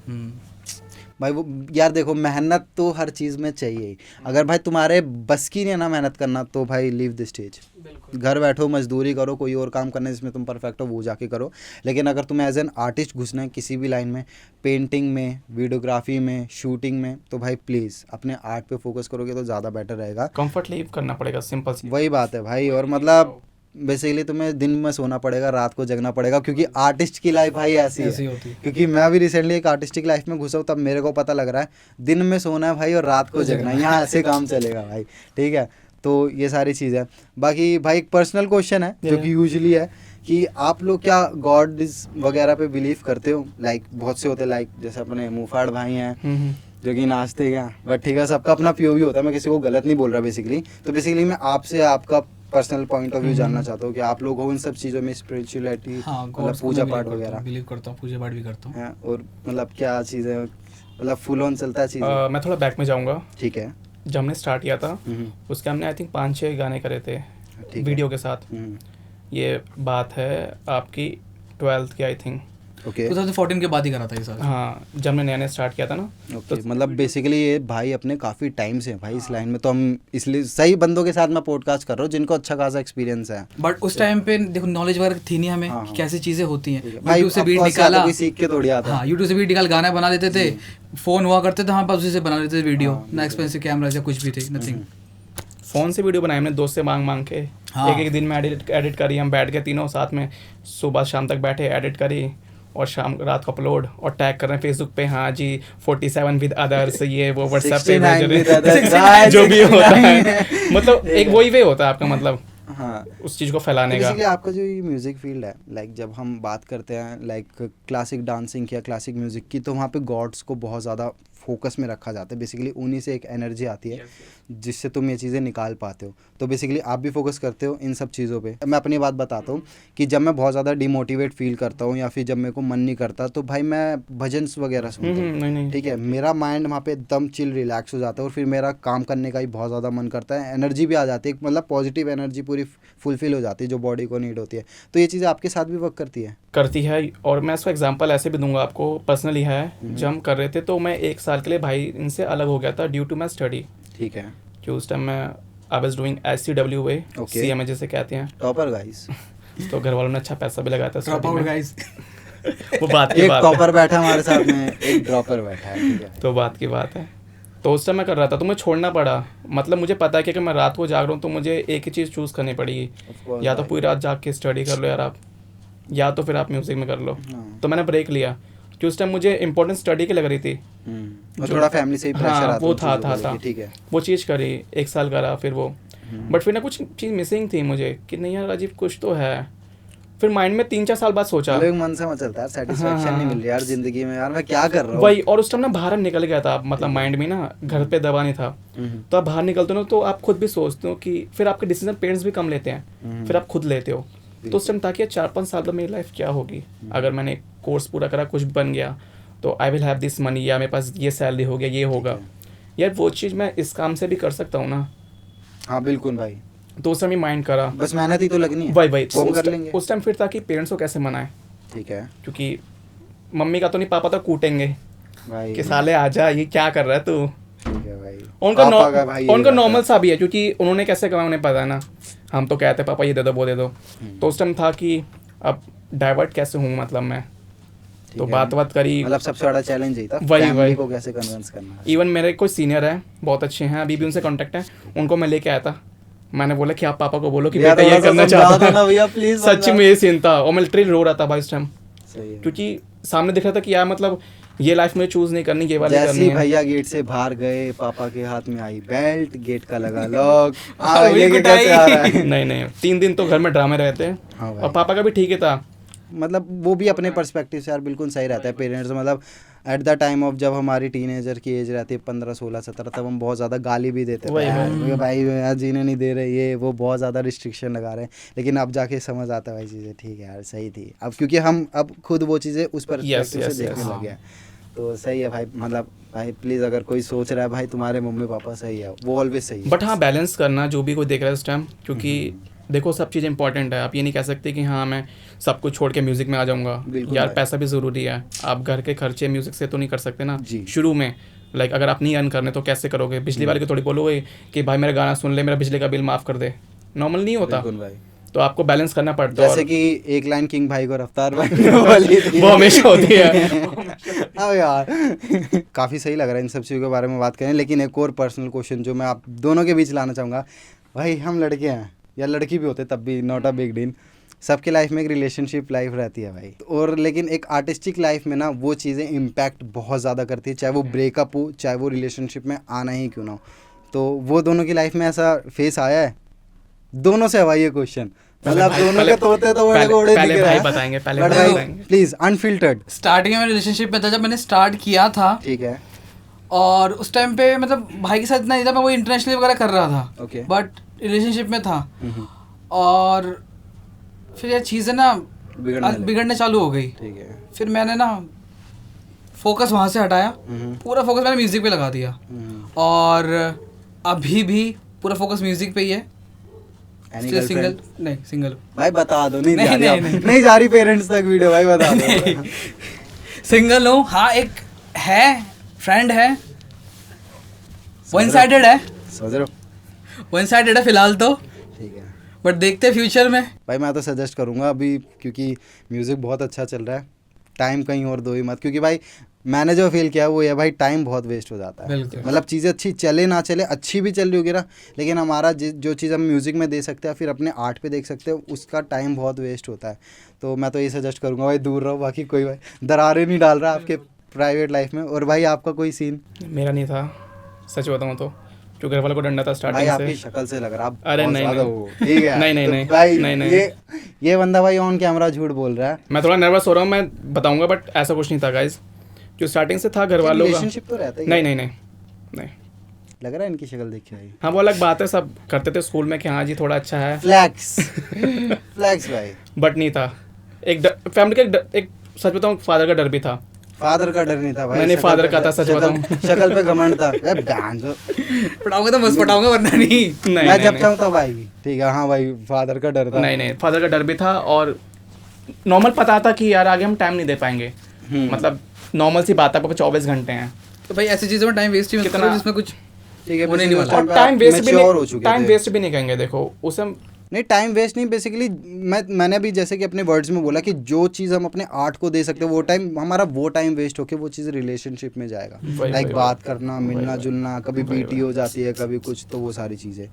भाई वो यार देखो, मेहनत तो हर चीज़ में चाहिए ही। अगर भाई तुम्हारे बस की नहीं ना मेहनत करना, तो भाई लीव द स्टेज, घर बैठो, मजदूरी करो, कोई और काम करने जिसमें तुम परफेक्ट हो वो जाके करो। लेकिन अगर तुम्हें एज एन आर्टिस्ट घुसना है किसी भी लाइन में, पेंटिंग में, वीडियोग्राफी में, शूटिंग में, तो भाई प्लीज़ अपने आर्ट पे फोकस करोगे तो ज़्यादा बेटर रहेगा। कंफर्ट लीव करना पड़ेगा, सिंपल सी वही बात है भाई। और मतलब बेसिकली तुम्हें दिन में सोना पड़ेगा, रात को जगना पड़ेगा, क्योंकि आर्टिस्ट की लाइफ भाई ऐसी होती है। क्योंकि मैं भी रिसेंटली एक आर्टिस्टिक लाइफ में घुसा हूँ, तब मेरे को पता लग रहा है दिन में सोना है भाई और रात को जगना है, यहाँ ऐसे काम चलेगा भाई, ठीक है। तो ये सारी चीज़ है। बाकी भाई एक पर्सनल क्वेश्चन है जो कि यूजुअली है कि आप लोग क्या गॉड वगैरह पे बिलीव करते हो? लाइक बहुत से होते हैं, लाइक जैसे अपने मुफाड़ भाई हैं, जो कि नाचते क्या, बट ठीक है, सबका अपना पीओवी होता है, मैं किसी को गलत नहीं बोल रहा बेसिकली। तो बेसिकली मैं आपसे आपका पर्सनल पॉइंट ऑफ व्यू जानना चाहता हूँ कि आप लोग हो इन सब चीज़ों में, स्पिरिचुअलिटी, हाँ, मतलब पूजा पाठ वगैरह बिलीव करता हूँ, पूजा पाठ भी करता हूँ। हैं, और मतलब क्या चीज़ें, मतलब फुल ऑन चलता है चीज़ें? मैं थोड़ा बैक में जाऊँगा। ठीक है। जब हमने स्टार्ट किया था उसके हमने आई थिंक 5-6 गाने करे थे ठीक है। वीडियो के साथ। ये बात है आपकी 12th की आई थिंक। ओके 2014 के बाद ही करा था ये सारा। हाँ, जब हमने नया नया स्टार्ट किया था ना। ओके, मतलब बेसिकली ये भाई अपने काफ़ी टाइम से हैं भाई इस लाइन में, तो हम इसलिए सही बंदों के साथ मैं पॉडकास्ट कर रहा हूँ जिनको अच्छा खासा एक्सपीरियंस है। बट उस टाइम पे देखो नॉलेज वगैरह थी नहीं हमें, हाँ, कि कैसी चीज़ें होती हैं। भाई यूट्यूब से बीट of course निकाला, कोई सीख के थोड़ी आता है। हाँ यूट्यूब से बीट निकाल गाना बना लेते थे, फ़ोन हुआ करते थे हमारे पास, उसी से बना लेते थे वीडियो, ना एक्सपेंसिव कैमरा या कुछ भी थे, नथिंग। फ़ोन से वीडियो बनाए हमने दोस्त से मांग के। हाँ। एक दिन में एडिट करी, हम बैठ के तीनों साथ में सुबह शाम तक बैठे एडिट करी, और शाम रात को अपलोड, और टैग कर रहे हैं फेसबुक पे, हाँ जी 47 विद अदर्स, ये वो व्हाट्सएप पे भेज 69 with रहे others, हैं जो भी होता है। 69 मतलब एक वही वे होता है आपका, मतलब हाँ, उस चीज़ को फैलाने का। बेसिकली आपका जो ये म्यूज़िक फील्ड है, लाइक जब हम बात करते हैं लाइक क्लासिक डांसिंग या क्लासिक म्यूज़िक की, तो वहाँ पे गॉड्स को बहुत ज़्यादा फोकस में रखा जाता है। बेसिकली उन्हीं से एक एनर्जी आती है जिससे तुम ये चीज़ें निकाल पाते हो। तो बेसिकली आप भी फोकस करते हो इन सब चीज़ों पे। मैं अपनी बात बताता हूँ कि जब मैं बहुत ज़्यादा डिमोटिवेट फील करता हूँ या फिर जब मेरे को मन नहीं करता, तो भाई मैं भजन वगैरह सुनता हूँ। नहीं ठीक है, मेरा माइंड वहाँ पे एकदम चिल रिलैक्स हो जाता है, और फिर मेरा काम करने का ही बहुत ज़्यादा मन करता है, एनर्जी भी आ जाती है, मतलब पॉजिटिव एनर्जी पूरी फुलफिल हो जाती है जो बॉडी को नीड होती है। तो ये चीज़ें आपके साथ भी वर्क करती है? करती है, और मैं इसका एग्जांपल ऐसे भी दूंगा आपको, पर्सनली है। जब हम कर रहे थे तो मैं 1 साल के लिए भाई इनसे अलग हो गया था ड्यू टू माई स्टडी। ठीक है। जो उस टाइम मैं I was doing SCWA, Okay. CMA जिसे कहते हैं। Topper guys. तो घर वालों ने अच्छा पैसा भी लगाया था ड्रॉप study आउट में। गाइस। वो बात की एक बात है। टॉपर बैठा हमारे साथ में, एक ड्रॉपर बैठा है। ठीक है। तो बात की बात है। तो उस टाइम मैं कर रहा था तो मुझे छोड़ना पड़ा। मतलब मुझे पता है कि अगर मैं रात को जाग रहा हूँ तो मुझे एक ही चीज़ चूज़ करनी पड़ेगी, Of course, या तो भाई। पूरी रात जाग के स्टडी कर लो यार आप, या तो फिर आप म्यूज़िक में कर लो। हाँ। तो मैंने ब्रेक लिया क्योंकि उस टाइम मुझे इंपॉर्टेंट स्टडी की लग रही थी। और थोड़ा फैमिली से ही प्रेशर हाँ, आता वो उन चीज़ों को था लेके, ठीक है। वो चीज़ करी, 1 साल करा फिर वो। बट फिर ना कुछ चीज़ मिसिंग थी मुझे कि नहीं यार अजीब कुछ तो है। फिर माइंड में 3-4 साल बाद सोचा, मतलब एक मन से मत चलता यार, सेटिस्फेक्शन नहीं मिल रही यार जिंदगी में, यार मैं क्या कर रहा हूँ। वही। और उस टाइम ना बाहर निकल गया था, मतलब माइंड में ना घर पे दबा नहीं था। तो आप बाहर निकलते हो ना तो आप खुद भी सोचते हो कि फिर आपके डिसीजन पेरेंट्स भी कम लेते हैं, फिर आप खुद लेते हो। तो उस टाइम था कि 4-5 साल बाद मेरी लाइफ क्या होगी अगर मैंने कोर्स पूरा करा, कुछ बन गया तो I will have this money, या मेरे पास ये सैलरी हो गया, ये होगा यार, वो चीज़ मैं इस काम से भी कर सकता हूँ ना। हाँ बिल्कुल भाई, तो उस समय माइंड करा, बस मेहनत ही तो लगनी है। वही वो हम कर लेंगे। उस टाइम फिर था कि पेरेंट्स को कैसे मनाएं, ठीक है क्योंकि मम्मी का तो नहीं, पापा तो कूटेंगे भाई। कि साले आजा, ये क्या कर रहा है तू। ठीक है भाई। उनका पापा का भाई उनका ये नॉर्मल रहता सा भी है क्योंकि उन्होंने कैसे कमाया उन्हें पता है ना। हम तो कहते पापा ये दे दो वो दे दो। तो उस टाइम था कि अब डाइवर्ट कैसे हूँ, मतलब मैं ठीक तो है। बात करी। मतलब सबसे बड़ा चैलेंज यही था, वही, फैमिली वही। को कैसे कन्विंस करना है। इवन मेरे कोई सीनियर है, बहुत अच्छे हैं, अभी भी उनसे कांटेक्ट है, उनको मैं लेके आया था। मैंने बोला कि आप पापा को बोलो कि यार बेटा ये थोड़ा सा करना समझाओ चाहता ना है। भैया प्लीज। सच में ये सीन था, और मैं लिटरली रो रहा था भाई इस टाइम, सही है। क्योंकि सामने दिख रहा था कि यार मतलब ये लाइफ में चूज नहीं करनी, ये वाली जैसे करनी ही है। भैया गेट से बाहर गए, पापा के हाथ में आई बेल्ट, गेट का लगा लॉक। वही लेके कुटाई। कैसे आ रहा है। नहीं 3 दिन तो घर में ड्रामे रहते हैं। हाँ भाई। और पापा का भी ठीक ही था। मतलब वो भी अपने पर्सपेक्टिव से यार बिल्कुल सही रहता है। पेरेंट्स मतलब एट द टाइम ऑफ जब हमारी टीनेजर की एज रहती है 15, 16, 17, तब हम बहुत ज़्यादा गाली भी देते थे वही, यार, क्योंकि भाई यार जीने नहीं दे रहे, ये वो बहुत ज़्यादा रिस्ट्रिक्शन लगा रहे हैं। लेकिन अब जाके समझ आता है भाई चीज़ें, ठीक है यार सही थी। अब क्योंकि हम अब खुद वो चीज़ें उस पर्सपेक्टिव से yes, देखने yes. लगे हैं, तो सही है भाई। मतलब भाई प्लीज़ अगर कोई सोच रहा है भाई तुम्हारे मम्मी पापा सही है, वो ऑलवेज सही है। बट हाँ, बैलेंस करना जो भी कोई देख रहा है इस टाइम, क्योंकि देखो सब चीज़ इंपॉर्टेंट है। आप ये नहीं कह सकते कि हाँ मैं सब कुछ छोड़ के म्यूज़िक में आ जाऊँगा। बिल्कुल यार भाई। पैसा भी ज़रूरी है, आप घर के खर्चे म्यूज़िक से तो नहीं कर सकते ना जी। शुरू में। लाइक अगर आप नहीं अर्न करने तो कैसे करोगे? बिजली वाले को थोड़ी बोलोगे कि भाई मेरा गाना सुन ले, मेरा बिजली का बिल माफ़ कर दे, नॉर्मल नहीं होता। बिल्कुल भाई। तो आपको बैलेंस करना पड़ता है। जैसे कि एक लाइन किंग भाई को रफ्तार भाई वाली थी। वो हमेशा होती है। अब यार काफ़ी सही लग रहा है इन सब चीज़ों के बारे में बात करें, लेकिन एक और पर्सनल क्वेश्चन जो मैं आप दोनों के बीच लाना चाहूँगा। भाई हम लड़के हैं या लड़की भी होते तब भी नॉट अ बिग डील, सबके लाइफ में एक रिलेशनशिप लाइफ रहती है भाई। और लेकिन एक आर्टिस्टिक लाइफ में ना वो चीज़ें इम्पैक्ट बहुत ज़्यादा करती है, चाहे वो ब्रेकअप हो, चाहे वो रिलेशनशिप में आना ही क्यों ना हो। तो वो दोनों की लाइफ में ऐसा फेस आया है? दोनों से हवा ये क्वेश्चन, मतलब दोनों के तोते तो बड़े घोड़े पहले दिख रहे भाई हैं। बताएंगे, पहले बट भाई भाई बताएंगे। Please unfiltered. स्टार्टिंग में रिलेशनशिप में था, जब मैंने स्टार्ट किया था ठीक है। और उस टाइम पे मतलब भाई के साथ इतना नहीं था, मैं वो इंटरनेशनली वगैरह कर रहा था Okay. बट रिलेशनशिप में था। और फिर ये चीज़ें ना बिगड़ने चालू हो गई। ठीक है। फिर मैंने ना फोकस वहाँ से हटाया, पूरा फोकस मैंने म्यूज़िक पे लगा दिया और अभी भी पूरा फोकस म्यूज़िक पे ही है। Any Still single girlfriend? नहीं, सिंगल भाई बता दो, नहीं नहीं, जा रही नहीं, अब। नहीं। नहीं जा रही पेरेंट्स तक वीडियो, भाई बता दो। सिंगल हूँ। हाँ एक है फ्रेंड है, वन साइडेड है, समझ रहे हो? वन साइडेड है फिलहाल तो, ठीक है बट देखते हैं फ्यूचर में। भाई, मैं तो सजेस्ट करूंगा अभी, क्योंकि म्यूज़िक बहुत अच्छा चल रहा है, टाइम कहीं और दो ही मत, क्योंकि भाई मैंने जो फील किया वो ये भाई, टाइम बहुत वेस्ट हो जाता है। बिल्कुल। मतलब चीज़ें अच्छी चले ना चले, अच्छी भी चल रही होगी ना, लेकिन हमारा जो चीज़ हम म्यूज़िक में दे सकते हैं फिर अपने आर्ट पे देख सकते हैं, उसका टाइम बहुत वेस्ट होता है। तो मैं तो ये सजेस्ट करूंगा भाई, दूर रहो। बाकी कोई भाई दरारें नहीं डाल रहा आपके प्राइवेट लाइफ में। और भाई आपका कोई सीन? मेरा नहीं था, सच बताऊँ तो, जो घर वालों को डंडा था भाई स्टार्टिंग आपकी से। शक्ल से लग रहा है आप अरे बहुत नहीं, ज़्यादा नहीं। हो, ठीक है। नहीं, नहीं, तो नहीं, भाई नहीं, नहीं। ये बंदा भाई ऑन कैमरा झूठ बोल रहा है। मैं थोड़ा नर्वस हो रहा हूँ, मैं बताऊंगा, बट ऐसा कुछ नहीं था गाइज, जो स्टार्टिंग से था घर वालों का। रिलेशनशिप तो रहता ही नहीं है। नहीं नहीं नहीं। लग रहा है इनकी शक्ल देख के भाई। हाँ वो अलग बात है, सब करते थे स्कूल में कि हाँ जी थोड़ा अच्छा है, फ्लैक्स फ्लैक्स भाई। बट नहीं था। फैमिली का एक सच बताऊँ, फादर का डर भी था। फादर का डर नहीं था भाई। नहीं, शक्ल father पे- का था, सच बताऊं। शक्ल पे घमंड था। ए, गांजो। पटाऊंगा तो बस पटाऊंगा, वरना नहीं। नहीं मैं नहीं, जब नहीं, चाहूँ तो भाई, ठीक है। हाँ भाई, फादर का डर था। नहीं नहीं, फादर का डर भी था, और नॉर्मल पता था कि यार आगे हम टाइम नहीं दे पाएंगे। मतलब नॉर्मल सी बात है, आपको 24 घंटे हैं। तो भाई ऐसी चीज़ों में टाइम वेस्ट ही मत कितना- करो जिसमें कुछ ठीक है, होने नहीं वाला। और टाइम वेस्ट भी मैच्योर हो नहीं, चुके टाइम थे। वेस्ट भी नहीं कहेंगे। देखो उसे हम नहीं, टाइम वेस्ट नहीं, बेसिकली मैंने अभी जैसे कि अपने वर्ड्स में बोला कि जो चीज़ हम अपने आर्ट को दे सकते हैं, वो टाइम हमारा वो टाइम वेस्ट होके वो चीज़ रिलेशनशिप में जाएगा। वही, लाइक वही, बात वही। करना, वही, मिलना वही। जुलना, कभी वही, पीटी हो जाती है, कभी कुछ, तो वो सारी चीज़ें।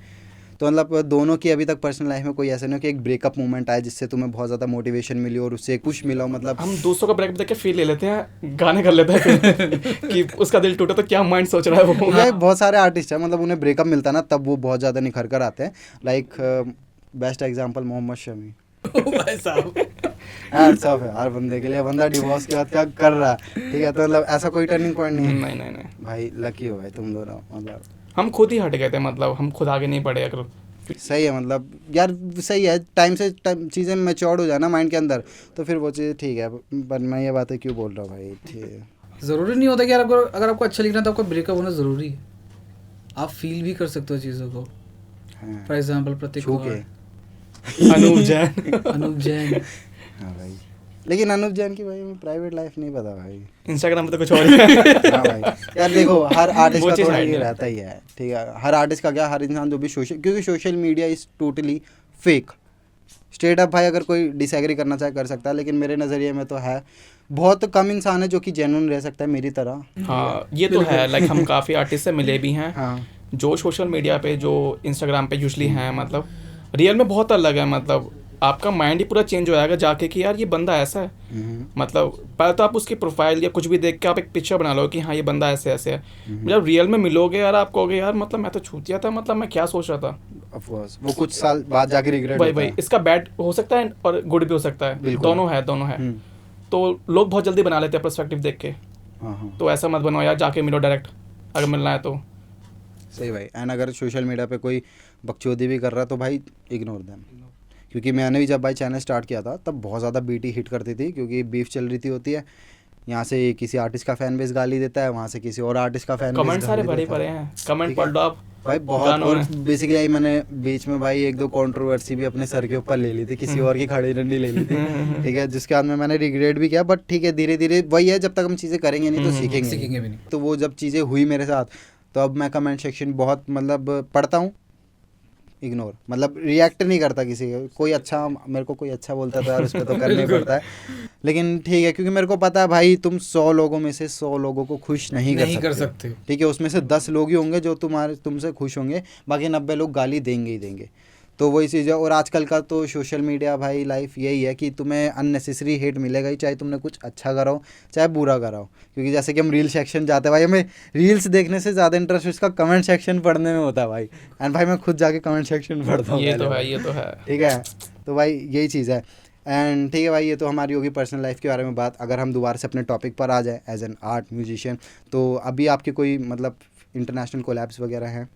तो मतलब दोनों की अभी तक पर्सनल लाइफ में कोई ऐसा नहीं हो कि एक ब्रेकअप मोमेंट आए जिससे तुम्हें बहुत ज़्यादा मोटिवेशन मिली और उससे कुछ मिला हो। मतलब हम दूसरों का ब्रेकअप देख के फील ले लेते हैं, गाने कर लेते हैं फिर कि उसका दिल टूटा तो क्या माइंड सोच रहा है वो। ये बहुत सारे आर्टिस्ट हैं, मतलब उन्हें ब्रेकअप मिलता है ना, तब वो बहुत ज़्यादा निखर कर आते हैं। Like best example Mohammed Shami. भाई साहब। यार सब है हर बंदे के लिए, बंदा डिवोर्स के बाद क्या कर रहा है, ठीक है। तो मतलब ऐसा कोई टर्निंग पॉइंट नहीं है। नहीं नहीं नहीं, भाई लकी हो भाई तुम दोनों, मतलब हम खुद ही हट गए थे, मतलब हम खुद आगे नहीं बढ़े। अगर सही है, मतलब यार सही है, टाइम से चीज़ें मैच्योर्ड हो जाना माइंड के अंदर, तो फिर वो चीज़ ठीक है। पर मैं ये बातें क्यों बोल रहा हूँ भाई, ठीक है। ज़रूरी नहीं होता कि यार आपको, अगर आपको अच्छा लिखना है तो आपका ब्रेकअप होना ज़रूरी है। आप फील भी कर सकते हो चीज़ों को। हाँ, फॉर एग्जाम्पल प्रतीक छू के। अनूप जैन। अनूप जैन। हाँ भाई, लेकिन अनुप जैन की भाई प्राइवेट लाइफ नहीं पता भाई। इंस्टाग्राम पे तो कुछ और ही है। हाँ भाई, यार देखो हर आर्टिस्ट वो का चीज़ थोड़ा है ये ना। रहता ही है, ठीक है। हर आर्टिस्ट का क्या, हर इंसान जो भी सोशल, क्योंकि social media is totally fake. Straight up भाई, अगर कोई डिसएग्री करना चाहे कर सकता है, लेकिन मेरे नज़रिए में तो है बहुत कम इंसान है जो कि जेन्युइन रह सकता है मेरी तरह। हाँ ये तो है, लाइक हम काफ़ी आर्टिस्ट से मिले भी हैं हाँ, जो सोशल मीडिया पे, जो इंस्टाग्राम पे यूजली हैं, मतलब रियल में बहुत अलग है। मतलब आपका माइंड ही पूरा चेंज हो जाएगा जाके कि यार ये बंदा ऐसा है। मतलब पहले तो आप उसकी प्रोफाइल या कुछ भी देख के आप एक पिक्चर बना लो कि हाँ ये बंदा ऐसे ऐसे है। जब रियल में मिलोगे यार, आप कहोगे यार मतलब मैं तो छूतिया था, मतलब मैं क्या सोच रहा था। ऑफ कोर्स वो कुछ साल बाद जाके रिग्रेट भाई होता भाई है। इसका बैड हो सकता है और गुड भी हो सकता है, बिल्कुल। दोनों है, दोनों है। हम्म, तो लोग बहुत जल्दी बना लेते हैं पर्सपेक्टिव देख के, हाँ हाँ, तो ऐसा मत बनाओ यार, जाके मिलो डायरेक्ट अगर मिलना है तो। सही भाई। एंड अगर सोशल मीडिया पे कोई बकचोदी भी कर रहा है तो भाई इग्नोर देम, क्योंकि मैंने भी जब भाई चैनल स्टार्ट किया था तब बहुत ज़्यादा बीटी हिट करती थी, क्योंकि बीफ चल रही थी होती है। यहाँ से किसी आर्टिस्ट का फैन बेस गाली देता है, वहाँ से किसी और आर्टिस्ट का फैन कमेंट सारे भरे पड़े हैं, कमेंट पढ़ लो आप भाई बहुत। गानों और में। बेसिकली मैंने बीच में भाई एक दो कंट्रोवर्सी भी अपने सर के ऊपर ले ली थी, किसी और की खड़ी डंडी ले ली थी, ठीक है, जिसके बाद में मैंने रिग्रेट भी किया। बट ठीक है, धीरे धीरे वही है, जब तक हम चीज़ें करेंगे नहीं तो सीखेंगे सीखेंगे भी नहीं। तो वो जब चीज़ें हुई मेरे साथ, तो अब मैं कमेंट सेक्शन बहुत मतलब पढ़ता हूँ, इग्नोर, मतलब रिएक्ट नहीं करता किसी का। कोई अच्छा मेरे को कोई अच्छा बोलता था यार, उस पर तो करना ही पड़ता है, लेकिन ठीक है, क्योंकि मेरे को पता है भाई तुम 100 लोगों में से 100 लोगों को खुश नहीं कर सकते हो। ठीक है, उसमें से 10 लोग ही होंगे जो तुमसे खुश होंगे, बाकी 90 लोग गाली देंगे ही देंगे। तो वही चीज़ है। और आजकल का तो सोशल मीडिया भाई लाइफ यही है कि तुम्हें अननेसेसरी हेट मिलेगा ही, चाहे तुमने कुछ अच्छा कराओ चाहे बुरा कराओ। क्योंकि जैसे कि हम रील सेक्शन जाते हैं भाई, हमें रील्स देखने से ज़्यादा इंटरेस्ट उसका कमेंट सेक्शन पढ़ने में होता है भाई। एंड भाई मैं खुद जाके कमेंट सेक्शन पढ़ता हूँ ये पहले तो है, भाई। ये तो है। ठीक है, तो भाई यही चीज़ है। एंड ठीक है भाई, ये तो हमारी होगी पर्सनल लाइफ के बारे में बात। अगर हम दोबारा से अपने टॉपिक पर आ जाए एज एन आर्ट म्यूजिशियन, तो अभी आपके कोई मतलब इंटरनेशनल कोलैब्स वगैरह हैं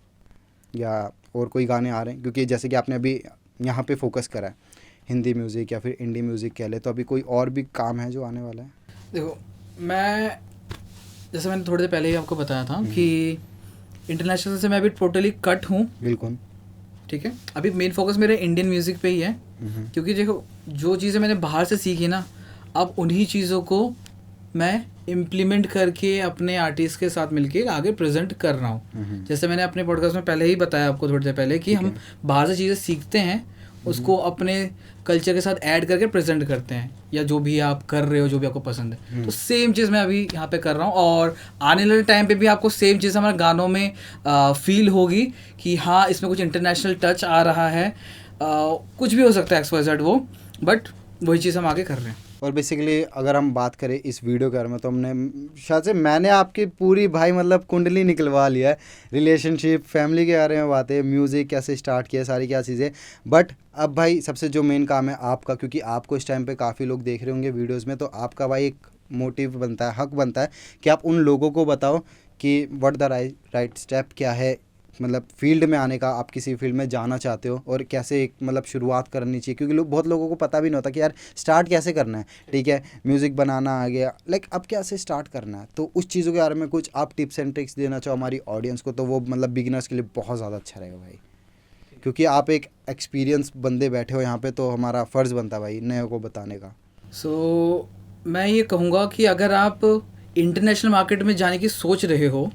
या और कोई गाने आ रहे हैं? क्योंकि जैसे कि आपने अभी यहाँ पे फोकस करा है हिंदी म्यूज़िक या फिर इंडी म्यूज़िक कह ले, तो अभी कोई और भी काम है जो आने वाला है? देखो, मैं जैसे मैंने थोड़ी देर पहले ही आपको बताया था कि इंटरनेशनल से मैं अभी टोटली कट हूँ। बिल्कुल। ठीक है, अभी मेन फोकस मेरे इंडियन म्यूज़िक पे ही है, क्योंकि देखो जो चीज़ें मैंने बाहर से सीखी ना, अब उन्हीं चीज़ों को मैं इम्प्लीमेंट करके अपने आर्टिस्ट के साथ मिलके आगे प्रेजेंट कर रहा हूँ। जैसे मैंने अपने पॉडकास्ट में पहले ही बताया आपको थोड़ी देर पहले कि हम बाहर से चीज़ें सीखते हैं, उसको अपने कल्चर के साथ ऐड करके प्रेजेंट करते हैं, या जो भी आप कर रहे हो, जो भी आपको पसंद है। तो सेम चीज़ मैं अभी यहाँ पे कर रहा हूँ, और आने वाले टाइम पे भी आपको सेम चीज़ हमारे गानों में फील होगी कि हाँ, इसमें कुछ इंटरनेशनल टच आ रहा है। कुछ भी हो सकता है XYZ वो, बट वही चीज़ हम आगे कर रहे हैं। और बेसिकली अगर हम बात करें इस वीडियो के बारे में, तो हमने शायद से मैंने आपकी पूरी भाई मतलब कुंडली निकलवा लिया है। रिलेशनशिप, फैमिली के बारे में बातें, म्यूज़िक कैसे स्टार्ट किया, सारी क्या चीज़ें। बट अब भाई सबसे जो मेन काम है आपका, क्योंकि आपको इस टाइम पे काफ़ी लोग देख रहे होंगे वीडियोज़ में, तो आपका भाई एक मोटिव बनता है, हक बनता है कि आप उन लोगों को बताओ कि व्हाट द राइट स्टेप क्या है, मतलब फील्ड में आने का। आप किसी फील्ड में जाना चाहते हो और कैसे एक मतलब शुरुआत करनी चाहिए, क्योंकि बहुत लोगों को पता भी नहीं होता कि यार स्टार्ट कैसे करना है। ठीक है, म्यूज़िक बनाना आ गया, लाइक अब कैसे स्टार्ट करना है, तो उस चीज़ों के बारे में कुछ आप टिप्स एंड ट्रिक्स देना चाहो हमारी ऑडियंस को, तो वो मतलब बिगिनर्स के लिए बहुत ज़्यादा अच्छा रहेगा भाई, क्योंकि आप एक एक्सपीरियंस बंदे बैठे हो यहाँ पे, तो हमारा फ़र्ज़ बनता है भाई नए को बताने का। सो मैं ये कहूँगा कि अगर आप इंटरनेशनल मार्केट में जाने की सोच रहे हो,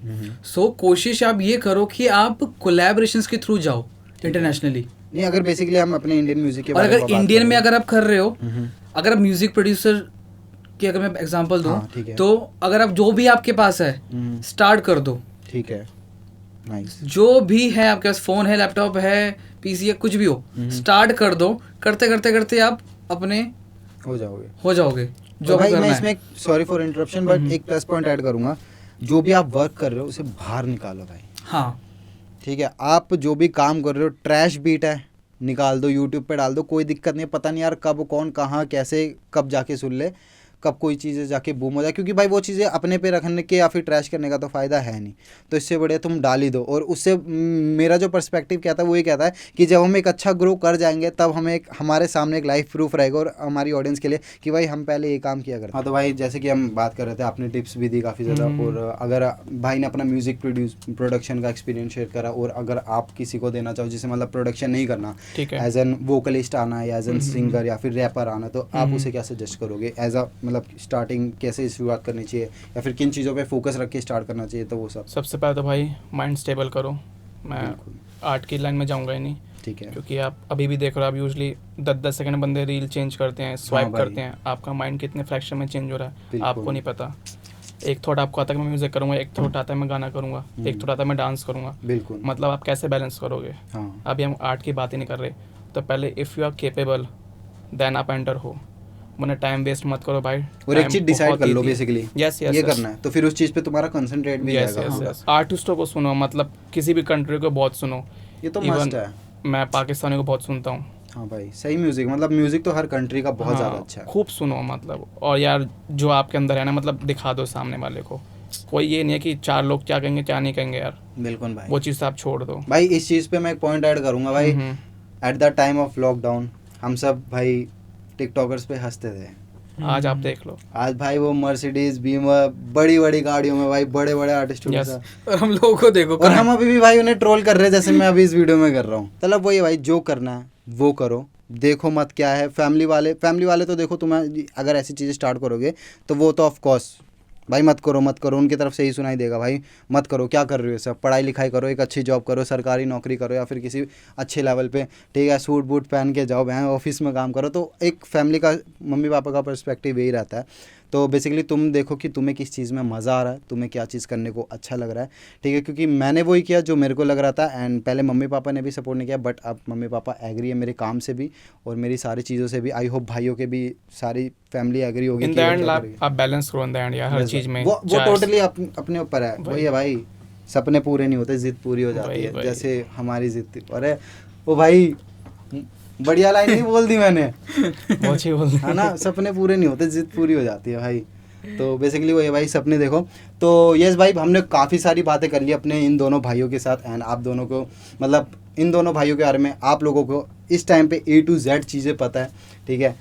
सो कोशिश आप ये करो कि आप कोलैबोरेशंस के थ्रू जाओ इंटरनेशनली। नहीं, अगर बेसिकली हम अपने इंडियन म्यूज़िक के और बारे में अगर बात इंडियन करें, में अगर आप कर रहे हो, अगर आप म्यूजिक प्रोड्यूसर की अगर मैं एग्जांपल दूं, हाँ, ठीक है। तो अगर आप जो भी आपके पास है स्टार्ट कर दो। ठीक है, नाइस। जो भी है आपके पास, फ़ोन है, लैपटॉप है, PC है, कुछ भी हो, स्टार्ट कर दो। करते करते करते आप अपने हो जाओगे जो तो भाई करना मैं है। इसमें सॉरी फॉर इंटरप्शन, बट एक प्लस पॉइंट ऐड करूंगा, जो भी आप वर्क कर रहे हो उसे बाहर निकालो भाई। हाँ, ठीक है, आप जो भी काम कर रहे हो, ट्रैश बीट है निकाल दो, यूट्यूब पे डाल दो, कोई दिक्कत नहीं है। पता नहीं यार कब कौन कहाँ कैसे कब जाके सुन ले, कब कोई चीज़ें जाके बूम हो जाए, क्योंकि भाई वो चीज़ें अपने पे रखने के या फिर ट्रैश करने का तो फ़ायदा है नहीं। तो इससे बढ़िया तुम डाल ही दो। और उससे मेरा जो पर्सपेक्टिव कहता है वो ये कहता है कि जब हम एक अच्छा ग्रो कर जाएंगे, तब हमें एक हमारे सामने एक लाइफ प्रूफ रहेगा और हमारी ऑडियंस के लिए कि भाई हम पहले ये काम किया करते। हाँ, तो भाई जैसे कि हम बात कर रहे थे, आपने टिप्स भी दी काफ़ी ज़्यादा। और अगर भाई ने अपना म्यूज़िक प्रोडक्शन का एक्सपीरियंस शेयर करा, और अगर आप किसी को देना चाहो जिसे मतलब प्रोडक्शन नहीं करना, एज एन वोकलिस्ट आना है या एज एन सिंगर या फिर रैपर आना, तो आप उसे क्या सजेस्ट करोगे एज अ मतलब स्टार्टिंग कैसे शुरुआत करनी चाहिए, या फिर किन चीज़ों पे फोकस रख के स्टार्ट करना चाहिए? तो वो सब सबसे पहले तो भाई माइंड स्टेबल करो। मैं आर्ट की लाइन में जाऊंगा ही नहीं, ठीक है, क्योंकि आप अभी भी देख रहे हो, आप यूजली 10-10 सेकंड बंदे रील चेंज करते हैं, स्वाइप भाई। करते हैं। आपका माइंड कितने फ्रैक्शन में चेंज हो रहा है बिल्कुल। आपको नहीं पता। एक थॉट आपको आता है कि मैं म्यूजिक करूंगा, एक थॉट आता है मैं गाना करूंगा, एक थॉट आता है मैं डांस करूंगा। बिल्कुल। मतलब आप कैसे बैलेंस करोगे? हाँ, अभी हम आर्ट की बात ही नहीं कर रहे। तो पहले if you are capable then आप एंटर हो, वरना टाइम वेस्ट मत करो भाई। और एक चीज़ डिसाइड कर लो बेसिकली, यस ये करना है, तो फिर उस चीज़ पे तुम्हारा कंसंट्रेट भी यस जाएगा। यस। आर्टिस्टों को सुनो, मतलब किसी भी कंट्री को बहुत सुनो। ये तो Even मस्ट है। मैं पाकिस्तानी को बहुत सुनता हूँ। हाँ भाई, सही म्यूजिक, मतलब म्यूजिक तो हर कंट्री का बहुत ज़्यादा अच्छा है। खूब सुनो मतलब। और यार जो आपके अंदर है ना, मतलब दिखा दो सामने वाले को। कोई ये नहीं है कि 4 लोग क्या कहेंगे क्या नहीं कहेंगे यार, बिल्कुल भाई। वो चीज़ आप छोड़ दो भाई इस चीज़ पे मैं एक पॉइंट ऐड करूँगा भाई। At the time of lockdown हम सब भाई टिकटॉकर्स पे हंसते थे। आज आप देख लो, आज भाई वो मर्सिडीज बीमर बड़ी बड़ी गाड़ियों में भाई बड़े बड़े आर्टिस्टों के Yes. साथ, और हम लोगों को देखो और हम अभी भी भाई उन्हें ट्रोल कर रहे हैं, जैसे मैं अभी इस वीडियो में कर रहा हूँ। मतलब वही भाई, जो करना है वो करो, देखो मत क्या है। फैमिली वाले तो देखो, तुम्हें अगर ऐसी चीज़ें स्टार्ट करोगे तो वो तो ऑफ कोर्स भाई मत करो, उनकी तरफ से ही सुनाई देगा भाई मत करो, क्या कर रहे हो सब, पढ़ाई लिखाई करो, एक अच्छी जॉब करो, सरकारी नौकरी करो या फिर किसी अच्छे लेवल पे, ठीक है, सूट बूट पहन के जाओ, बहन ऑफिस में काम करो। तो एक फैमिली का, मम्मी पापा का पर्सपेक्टिव यही रहता है। तो बेसिकली तुम देखो कि तुम्हें किस चीज़ में मज़ा आ रहा है, तुम्हें क्या चीज़ करने को अच्छा लग रहा है, ठीक है, क्योंकि मैंने वही किया जो मेरे को लग रहा था। एंड पहले मम्मी पापा ने भी सपोर्ट नहीं किया, बट अब मम्मी पापा एग्री है मेरे काम से भी और मेरी सारी चीज़ों से भी। आई होप भाइयों के भी सारी फैमिली एग्री होगी। इन द एंड आप बैलेंस करो इन द एंड यार, हर चीज़ में। वो टोटली अपने ऊपर है। वही है भाई, सपने पूरे नहीं होते, जिद पूरी हो जाती है, जैसे हमारी जिद थी। अरे वो भाई बढ़िया लाइन नहीं बोल दी मैंने, बहुत अच्छी बोल है ना। सपने पूरे नहीं होते, जिद पूरी हो जाती है भाई। तो बेसिकली वो ये भाई सपने देखो। तो यस भाई, हमने काफ़ी सारी बातें कर ली अपने इन दोनों भाइयों के साथ, एंड आप दोनों को मतलब इन दोनों भाइयों के बारे में आप लोगों को इस टाइम पे A to Z चीज़ें पता है, ठीक है।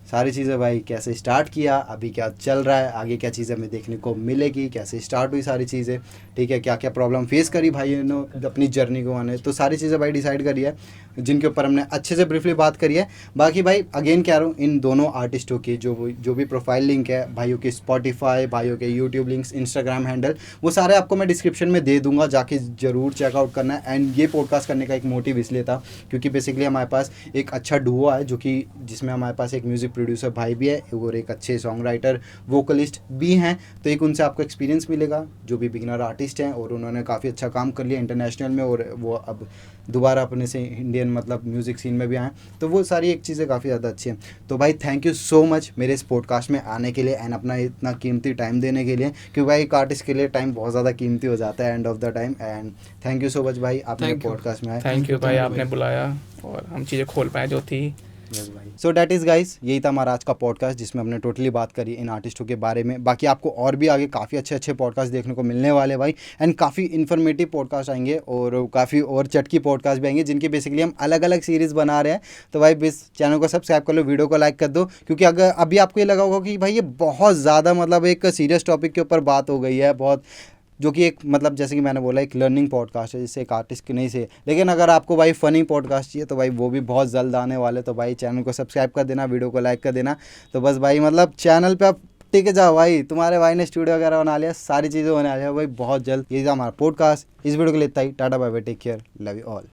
सारी चीज़ें भाई, कैसे स्टार्ट किया, अभी क्या चल रहा है, आगे क्या चीज़ें हमें देखने को मिलेगी, कैसे स्टार्ट हुई सारी चीज़ें, ठीक है, क्या क्या प्रॉब्लम फेस करी भाई ने अपनी जर्नी को आने, तो सारी चीज़ें भाई डिसाइड करी है, जिनके ऊपर हमने अच्छे से ब्रीफली बात करी है। बाकी भाई अगेन कह रहा हूँ, इन दोनों आर्टिस्टों की जो भी प्रोफाइल लिंक है, भाइयों की स्पॉटिफाई, भाइयों के यूट्यूब लिंक्स, इंस्टाग्राम हैंडल, वो सारे आपको मैं डिस्क्रिप्शन में दे दूंगा, जाके ज़रूर चेकआउट करना है। एंड ये पॉडकास्ट करने का एक मोटिव इसलिए था क्योंकि बेसिकली हमारे पास एक अच्छा डुओ है, जो कि जिसमें हमारे पास एक म्यूज़िक प्रोड्यूसर भाई भी है और एक अच्छे सॉन्ग राइटर वोकलिस्ट भी हैं। तो एक उनसे आपको एक्सपीरियंस मिलेगा, जो भी बिगिनर आर्टिस्ट हैं और उन्होंने काफ़ी अच्छा काम कर लिया इंटरनेशनल में, और वो अब दोबारा अपने से इंडियन मतलब म्यूज़िक सीन में भी आए, तो वो सारी एक चीज़ें काफ़ी ज़्यादा अच्छी हैं। तो भाई थैंक यू सो मच मेरे इस पॉडकास्ट में आने के लिए एंड अपना इतना कीमती टाइम देने के लिए, क्योंकि भाई एक आर्टिस्ट के लिए टाइम बहुत ज़्यादा कीमती हो जाता है end of the time. And thank you so much भाई, आपने पॉडकास्ट में आए। थैंक यू भाई, आपने बुलाया और हम चीज़ें खोल पाए जो थी। सो डैट इज़ गाइस, यही था हमारा आज का पॉडकास्ट, जिसमें हमने टोटली बात करी इन आर्टिस्टों के बारे में। बाकी आपको और भी आगे काफ़ी अच्छे पॉडकास्ट देखने को मिलने वाले भाई, एंड काफ़ी इन्फॉर्मेटिव पॉडकास्ट आएंगे और काफ़ी और चटकी पॉडकास्ट भी आएंगे, जिनकी बेसिकली हम अलग अलग सीरीज़ बना रहे हैं। तो भाई इस चैनल को सब्सक्राइब कर लो, वीडियो को लाइक कर दो, क्योंकि अगर अभी आपको ये लगा होगा कि भाई ये बहुत ज़्यादा मतलब एक सीरियस टॉपिक के ऊपर बात हो गई है बहुत, जो कि एक मतलब जैसे कि मैंने बोला एक लर्निंग पॉडकास्ट है, जिससे एक आर्टिस्ट की नहीं से। लेकिन अगर आपको भाई फ़नी पॉडकास्ट चाहिए तो भाई वो भी बहुत जल्द आने वाले। तो भाई चैनल को सब्सक्राइब कर देना, वीडियो को लाइक कर देना। तो बस भाई मतलब चैनल पे आप टिक जाओ भाई, तुम्हारे भाई ने स्टूडियो वगैरह बना लिया, सारी चीज़ें होने वाली है भाई बहुत जल्द। ये था हमारा पॉडकास्ट, इस वीडियो के लिए इतना ही। Tata bye bye, take care, love you all.